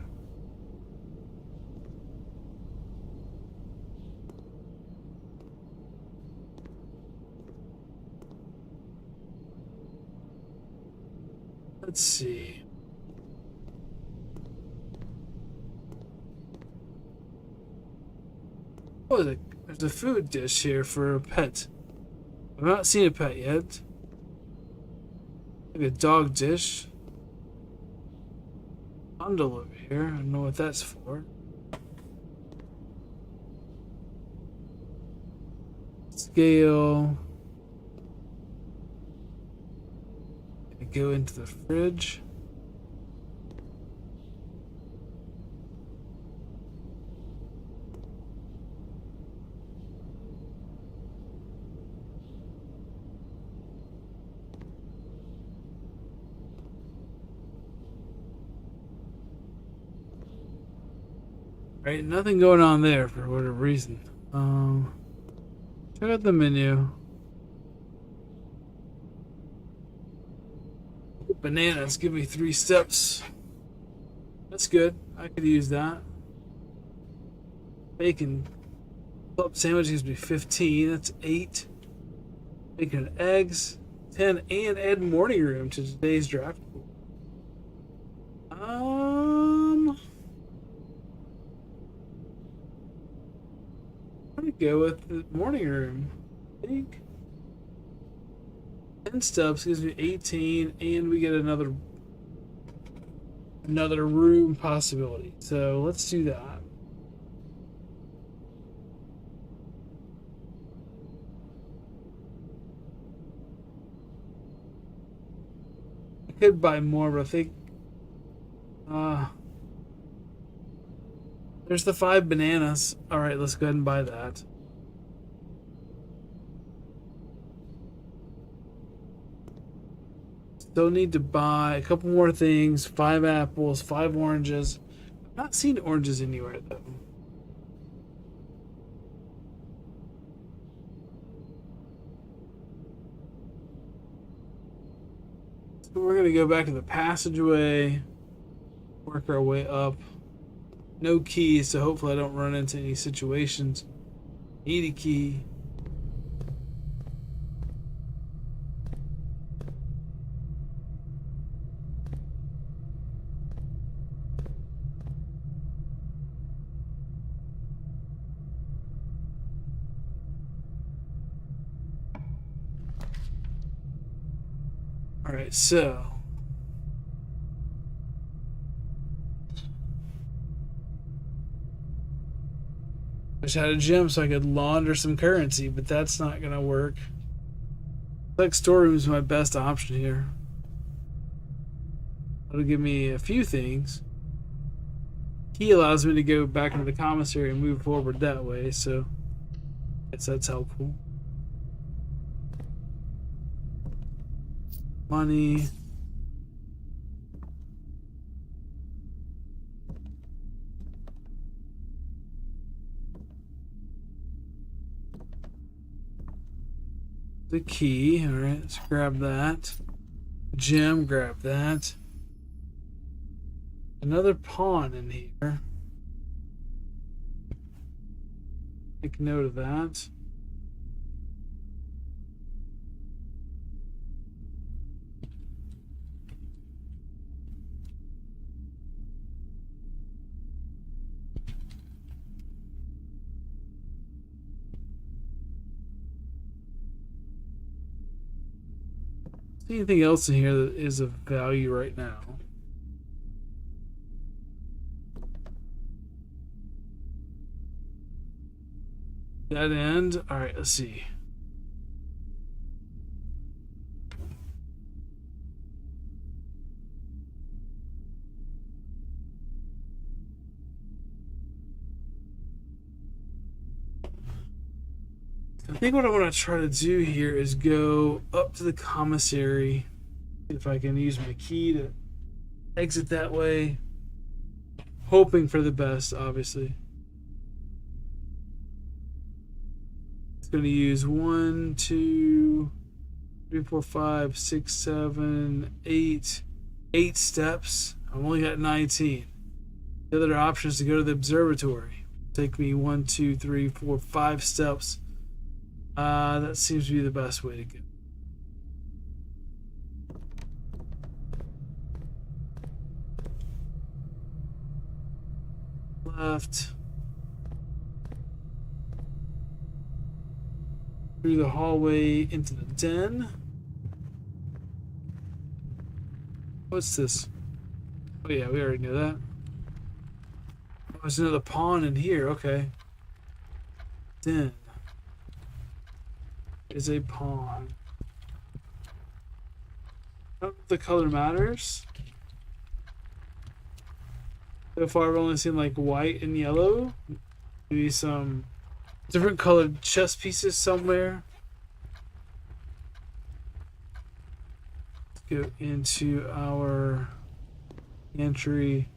Let's see. Oh, there's a food dish here for a pet. I've not seen a pet yet. Like a dog dish. Bundle over here. I don't know what that's for. Scale. Go into the fridge. Right, nothing going on there for whatever reason. Check out the menu. Bananas give me 3 steps. That's good. I could use that. Bacon club sandwich gives me 15. That's 8. Bacon and eggs, 10. And add morning room to today's draft pool. I'm gonna go with the morning room. I think 10 steps gives me 18, and we get another room possibility. So let's do that. I could buy more, but I think there's the 5 bananas. All right, let's go ahead and buy that. Still need to buy a couple more things. 5 apples, 5 oranges. I've not seen oranges anywhere though. So we're gonna go back to the passageway, work our way up. No keys, so hopefully I don't run into any situations. Need a key. Alright, so I just had a gem so I could launder some currency, but that's not gonna work. Like storeroom is my best option here. It'll give me a few things. Key allows me to go back into the commissary and move forward that way, so I guess that's helpful. Money. The key. Alright, let's grab that. Gem, grab that. Another pawn in here. Make note of that. Anything else in here that is of value right now? That end. All right, let's see. I think what I want to try to do here is go up to the commissary. If I can use my key to exit that way. Hoping for the best, obviously. It's going to use 1, 2, 3, 4, 5, 6, 7, 8. 8 steps. I've only got 19. The other option is to go to the observatory. Take me 1, 2, 3, 4, 5 steps. That seems to be the best way to go. Left. Through the hallway into the den. What's this? Oh yeah, we already knew that. Oh, there's another pawn in here. Okay. Den is a pawn. I don't know if the color matters. So far, I've only seen like white and yellow. Maybe some different colored chess pieces somewhere. Let's go into our entry.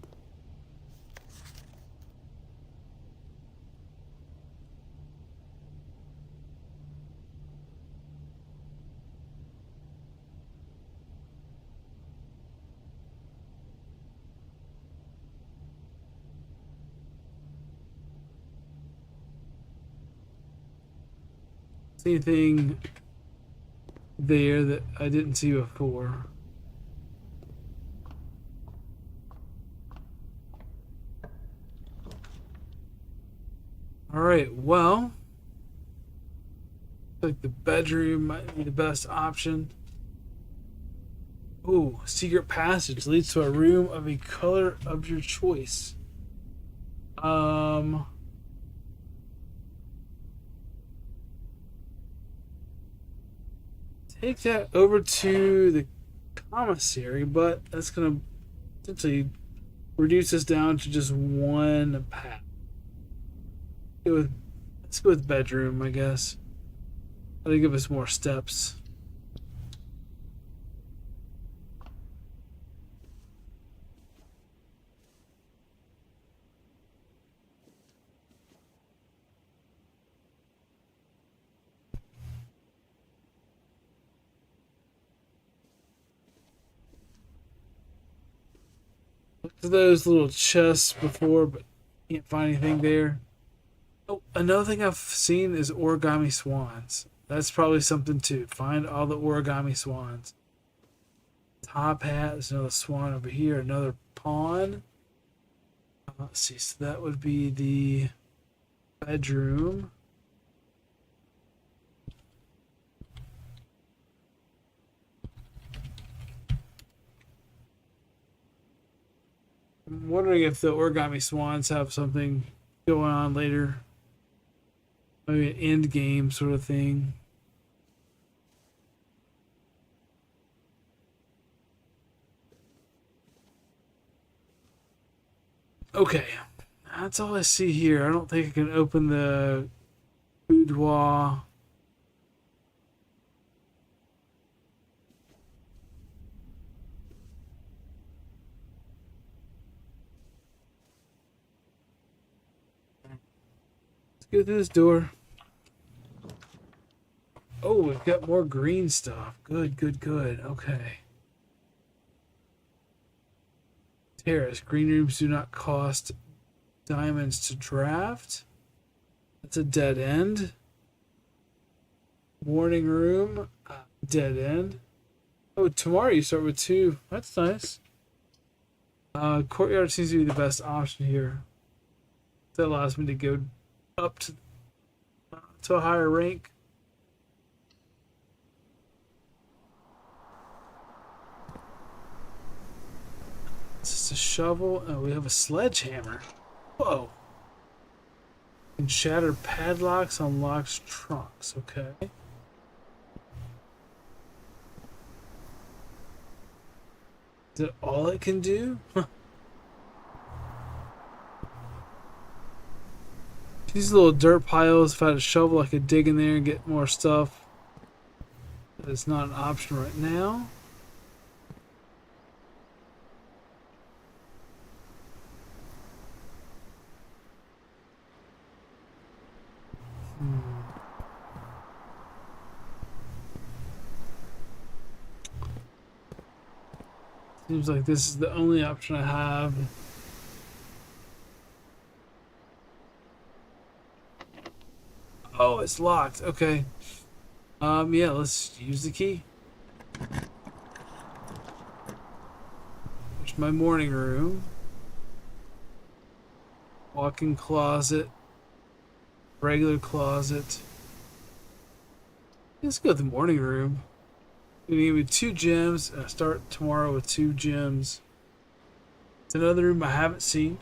see anything there that I didn't see before. Alright, well, I think the bedroom might be the best option. Ooh, secret passage leads to a room of a color of your choice. Take that over to the commissary, but that's gonna essentially reduce us down to just one path. Let's go with bedroom, I guess. That'll give us more steps. Looked at those little chests before, but can't find anything there. Oh, another thing I've seen is origami swans. That's probably something to find all the origami swans. Top hat, there's another swan over here, another pawn. Let's see, so that would be the bedroom. I'm wondering if the origami swans have something going on later. Maybe an end game sort of thing. Okay, that's all I see here. I don't think I can open the boudoir. Let's go through this door. Oh, we've got more green stuff. Good, good, good. Okay. Terrace. Green rooms do not cost diamonds to draft. That's a dead end. Morning room. Dead end. Oh, tomorrow you start with 2. That's nice. Courtyard seems to be the best option here. That allows me to go up to a higher rank. Is this a shovel? Oh, we have a sledgehammer. Whoa. Can shatter padlocks, unlocks trunks. Okay. Is that all it can do? Huh. These little dirt piles, if I had a shovel, I could dig in there and get more stuff. But it's not an option right now. Seems like this is the only option I have. Oh, it's locked. Okay. Yeah, let's use the key. There's my morning room. Walk-in closet. Regular closet. Let's go with the morning room. Gonna give me 2 gems. I start tomorrow with 2 gems. It's another room I haven't seen.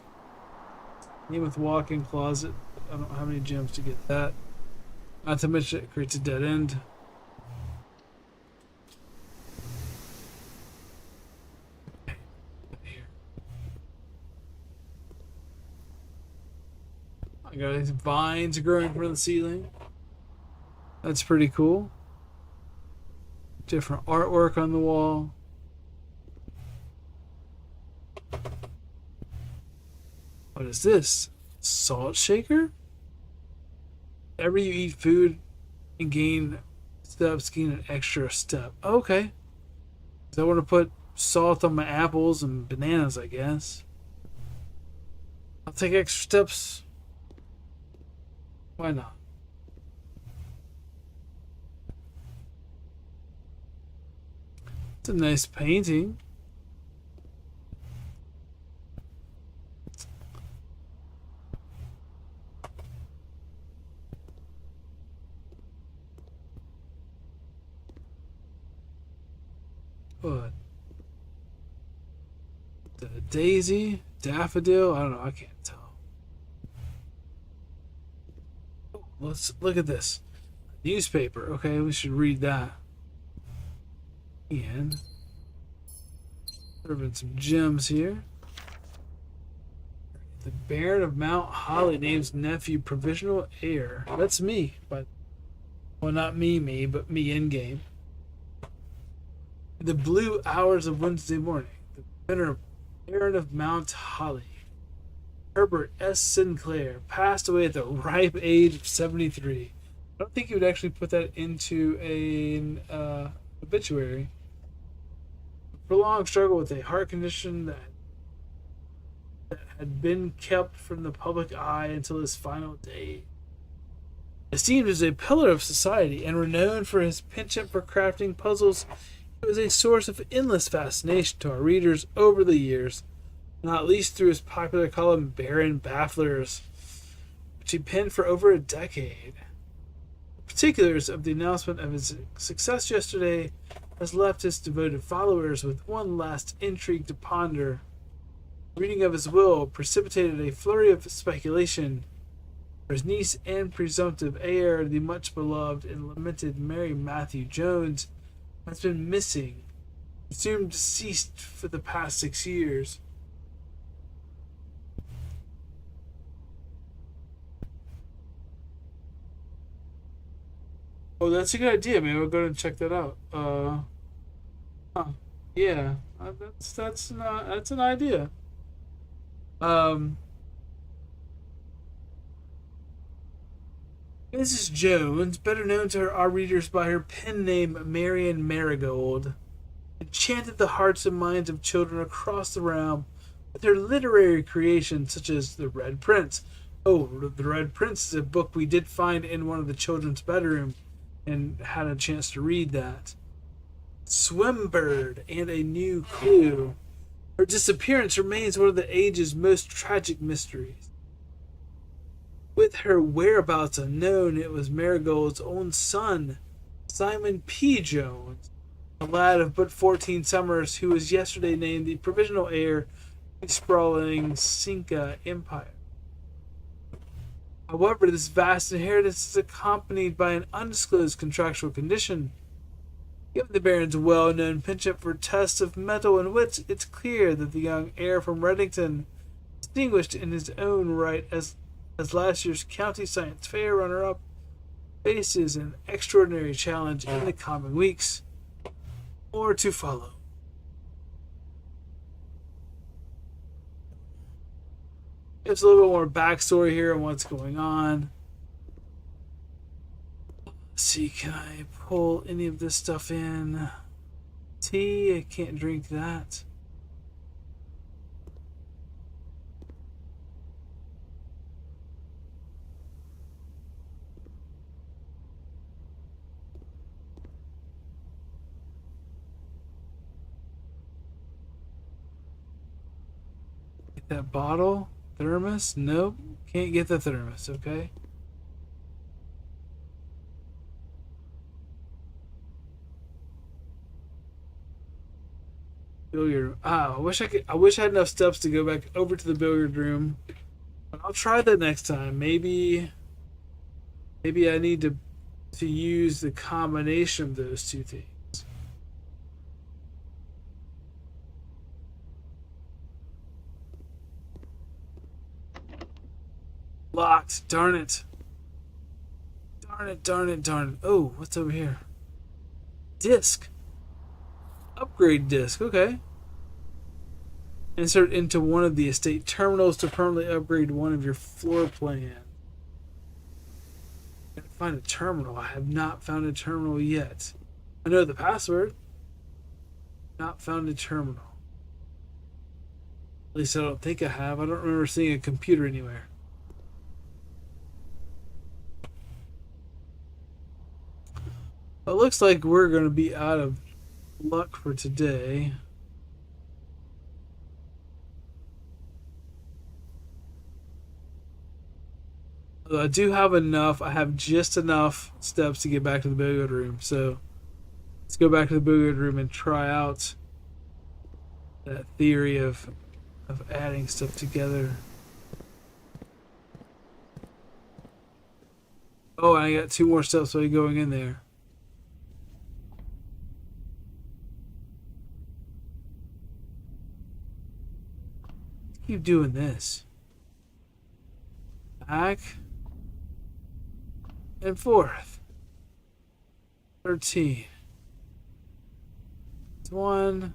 Even with walk-in closet, I don't have any gems to get that. Not to mention it creates a dead end. I got these vines growing from the ceiling. That's pretty cool. Different artwork on the wall. What is this? Salt shaker? Whenever you eat food and gain steps, gain an extra step. Okay. So I want to put salt on my apples and bananas, I guess. I'll take extra steps. Why not? a nice painting. What? The daisy? Daffodil? I don't know. I can't tell. Let's look at this. Newspaper. Okay, we should read that. And there have been some gems here. The Baron of Mount Holly names nephew provisional heir. That's me, but well, not me, but me in game. The blue hours of Wednesday morning. The Baron of Mount Holly, Herbert S. Sinclair, passed away at the ripe age of 73. I don't think he would actually put that into an obituary. A prolonged struggle with a heart condition that had been kept from the public eye until his final day. Esteemed as a pillar of society and renowned for his penchant for crafting puzzles, it was a source of endless fascination to our readers over the years, not least through his popular column Baron Bafflers, which he penned for over a decade. The particulars of the announcement of his success yesterday has left his devoted followers with one last intrigue to ponder. The reading of his will precipitated a flurry of speculation. His niece and presumptive heir, the much beloved and lamented Mary Matthew Jones, has been missing, presumed deceased for the past 6 years. Oh, that's a good idea. Maybe we'll go and check that out. Yeah, that's an idea. Um, Mrs. Jones, better known to our readers by her pen name Marian Marigold, enchanted the hearts and minds of children across the realm with her literary creations such as The Red Prince. Oh, The Red Prince is a book we did find in one of the children's bedroom and had a chance to read that. Swimbird and A New Clue. Her disappearance remains one of the age's most tragic mysteries. With her whereabouts unknown, it was Marigold's own son, Simon P. Jones, a lad of but 14 summers who was yesterday named the provisional heir to the sprawling Cinca Empire. However, this vast inheritance is accompanied by an undisclosed contractual condition. Given the Baron's well-known penchant for tests of mettle and wit, it's clear that the young heir from Reddington, distinguished in his own right as last year's County Science Fair runner-up, faces an extraordinary challenge in the coming weeks. More to follow. There's a little bit more backstory here on what's going on. Let's see, can I pull any of this stuff in? Tea, I can't drink that. Get that bottle? Thermos? Nope. Can't get the thermos, okay? Billiard. I wish I had enough steps to go back over to the billiard room. But I'll try that next time. Maybe I need to use the combination of those two things. Locked. Darn it. Darn it. Oh, what's over here? Disc. Upgrade disc. Okay. Insert into one of the estate terminals to permanently upgrade one of your floor plans. Gotta find a terminal. I have not found a terminal yet. I know the password. Not found a terminal. At least I don't think I have. I don't remember seeing a computer anywhere. It looks like we're going to be out of luck for today. I do have enough. I have just enough steps to get back to the billiard room. So let's go back to the billiard room and try out that theory of adding stuff together. Oh, and I got 2 more steps while you're going in there. Keep doing this. Back and forth. 13. It's 1.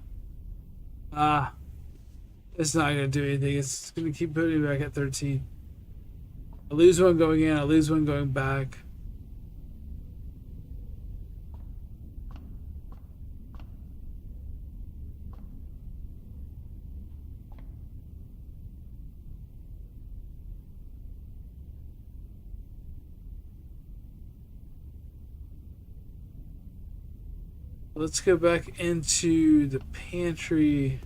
It's not going to do anything. It's going to keep putting me back at 13. I lose one going in, I lose one going back. Let's go back into the pantry.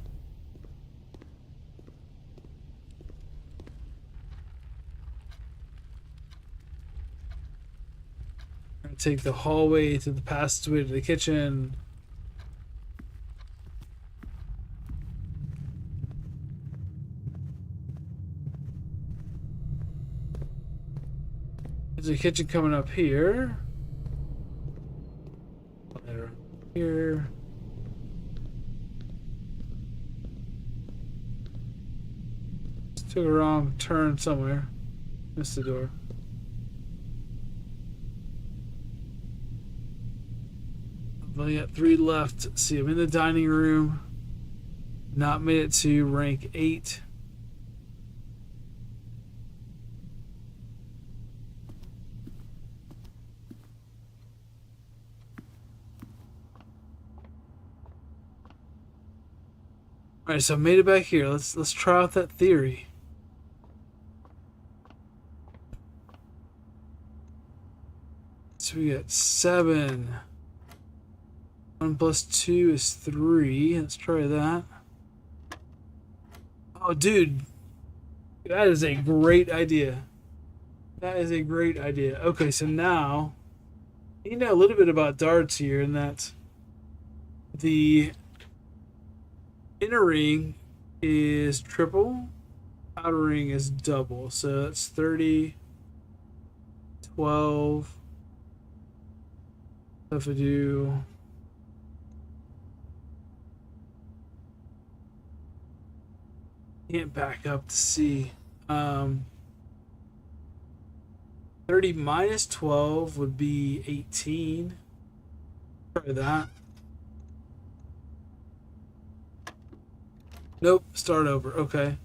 Take the hallway to the passageway to the kitchen. There's a kitchen coming up here. Here. Just took a wrong turn somewhere. Missed the door. I've only got 3 left. See, I'm in the dining room. Not made it to rank 8. Alright, so I made it back here. Let's try out that theory. So we got 7. 1 plus 2 is 3. Let's try that. Oh, dude. That is a great idea. That is a great idea. Okay, so now you know a little bit about darts here, and that the inner ring is triple, outer ring is double. So that's 30, 12. If I do can't back up to see. 30 minus 12 would be 18. Try that. Nope, start over. Okay.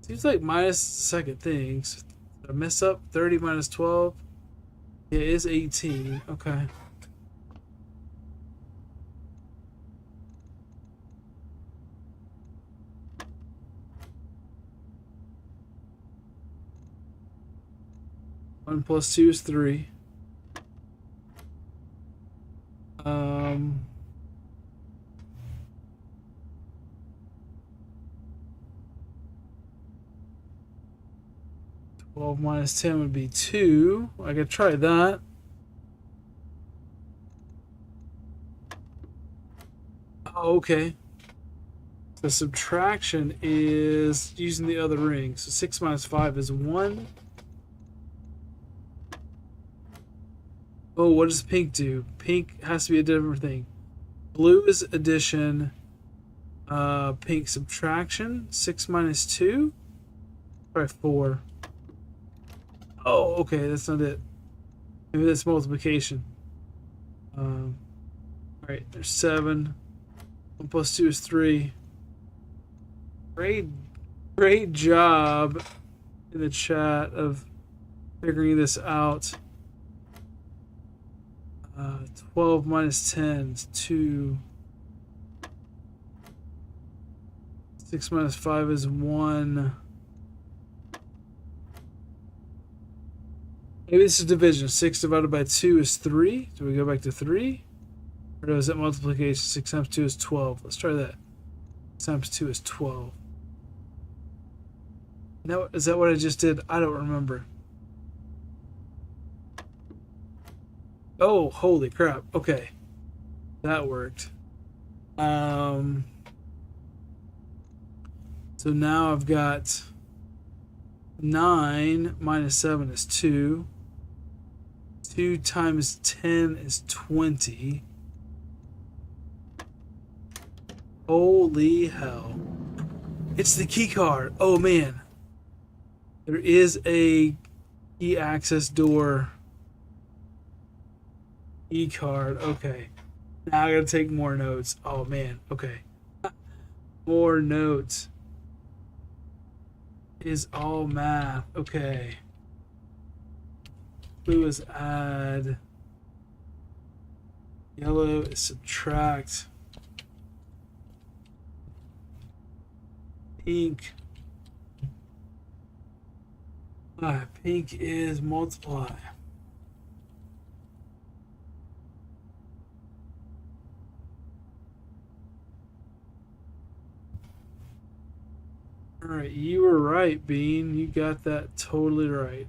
Seems like minus second things. Did I mess up? 30 minus 12. It is 18. Okay. One plus 2 is 3. 12 minus 10 would be 2. I could try that. Oh, okay. The subtraction is using the other ring. So 6 minus 5 is 1. Oh, what does pink do? Pink has to be a different thing. Blue is addition. Pink subtraction. 6 minus 2. Try 4. Oh, okay, that's not it. Maybe that's multiplication. Alright, there's 7. 1 plus 2 is 3. Great job in the chat of figuring this out. 12 minus 10 is 2. 6 minus 5 is 1. Maybe this is division. 6 divided by 2 is 3. Do we go back to 3? Or is it multiplication? 6 times 2 is 12. Let's try that. 6 times 2 is 12. No, is that what I just did? I don't remember. Oh, holy crap. Okay. That worked. So now I've got 9 minus 7 is 2. 2 times 10 is 20. Holy hell. It's the key card. Oh man. There is a key access door key card. Okay. Now I gotta take more notes. Oh man. Okay. More notes. Is all math. Okay. Blue is add. Yellow is subtract. Pink. Pink is multiply. Alright, you were right, Bean. You got that totally right.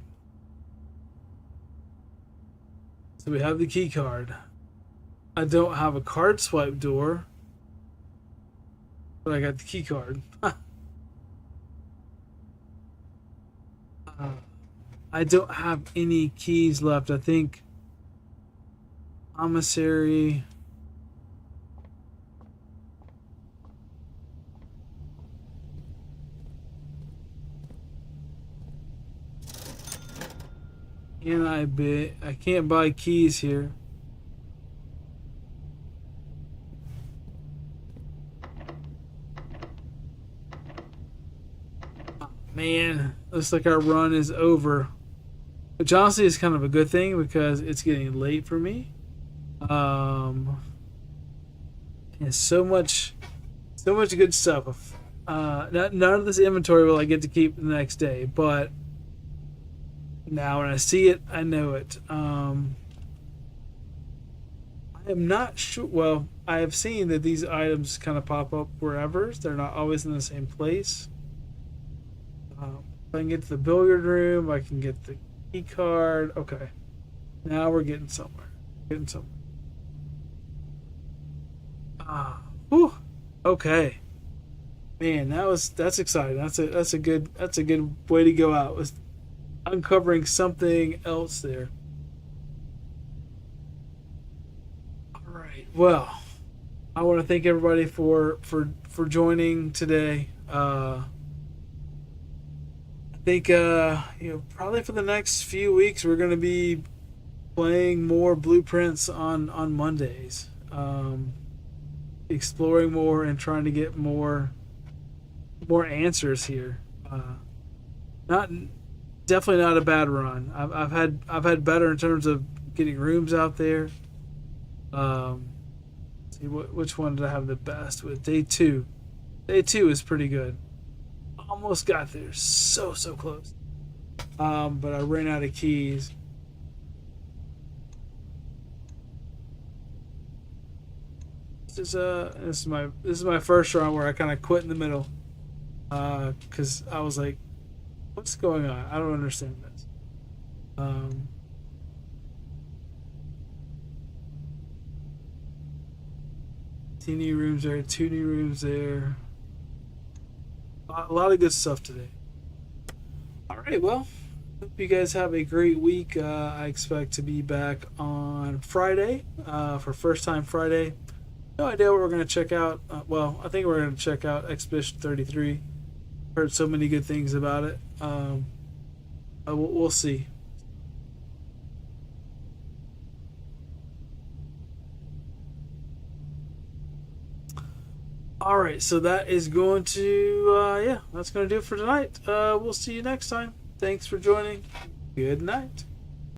So we have the key card. I don't have a card swipe door, but I got the key card. I don't have any keys left. I think commissary. I can't buy keys here. Oh, man, looks like our run is over. Which honestly is kind of a good thing because it's getting late for me. And so much good stuff. None of this inventory will I get to keep the next day, but now when I see it, I know it. I am not sure. Well, I have seen that these items kind of pop up wherever. They're not always in the same place. If I can get to the billiard room, I can get the key card. Okay. Now we're getting somewhere. Whew. Okay. Man, that's exciting. That's a good way to go out. Was uncovering something else there. All right. Well, I want to thank everybody for joining today. I think probably for the next few weeks we're going to be playing more blueprints on Mondays, exploring more and trying to get more answers here. Definitely not a bad run. I've had better in terms of getting rooms out there. See which one did I have the best with? Day 2. Day 2 is pretty good. Almost got there, so close. But I ran out of keys. This is my first run where I kind of quit in the middle, because I was like, what's going on? I don't understand this. 2 new rooms there, 2 new rooms there. A lot of good stuff today. Alright, well, hope you guys have a great week. I expect to be back on Friday for First Time Friday. No idea what we're going to check out. Well, I think we're going to check out Expedition 33. Heard so many good things about it. We'll see. Alright, so that is going to, that's going to do it for tonight. We'll see you next time. Thanks for joining. Good night.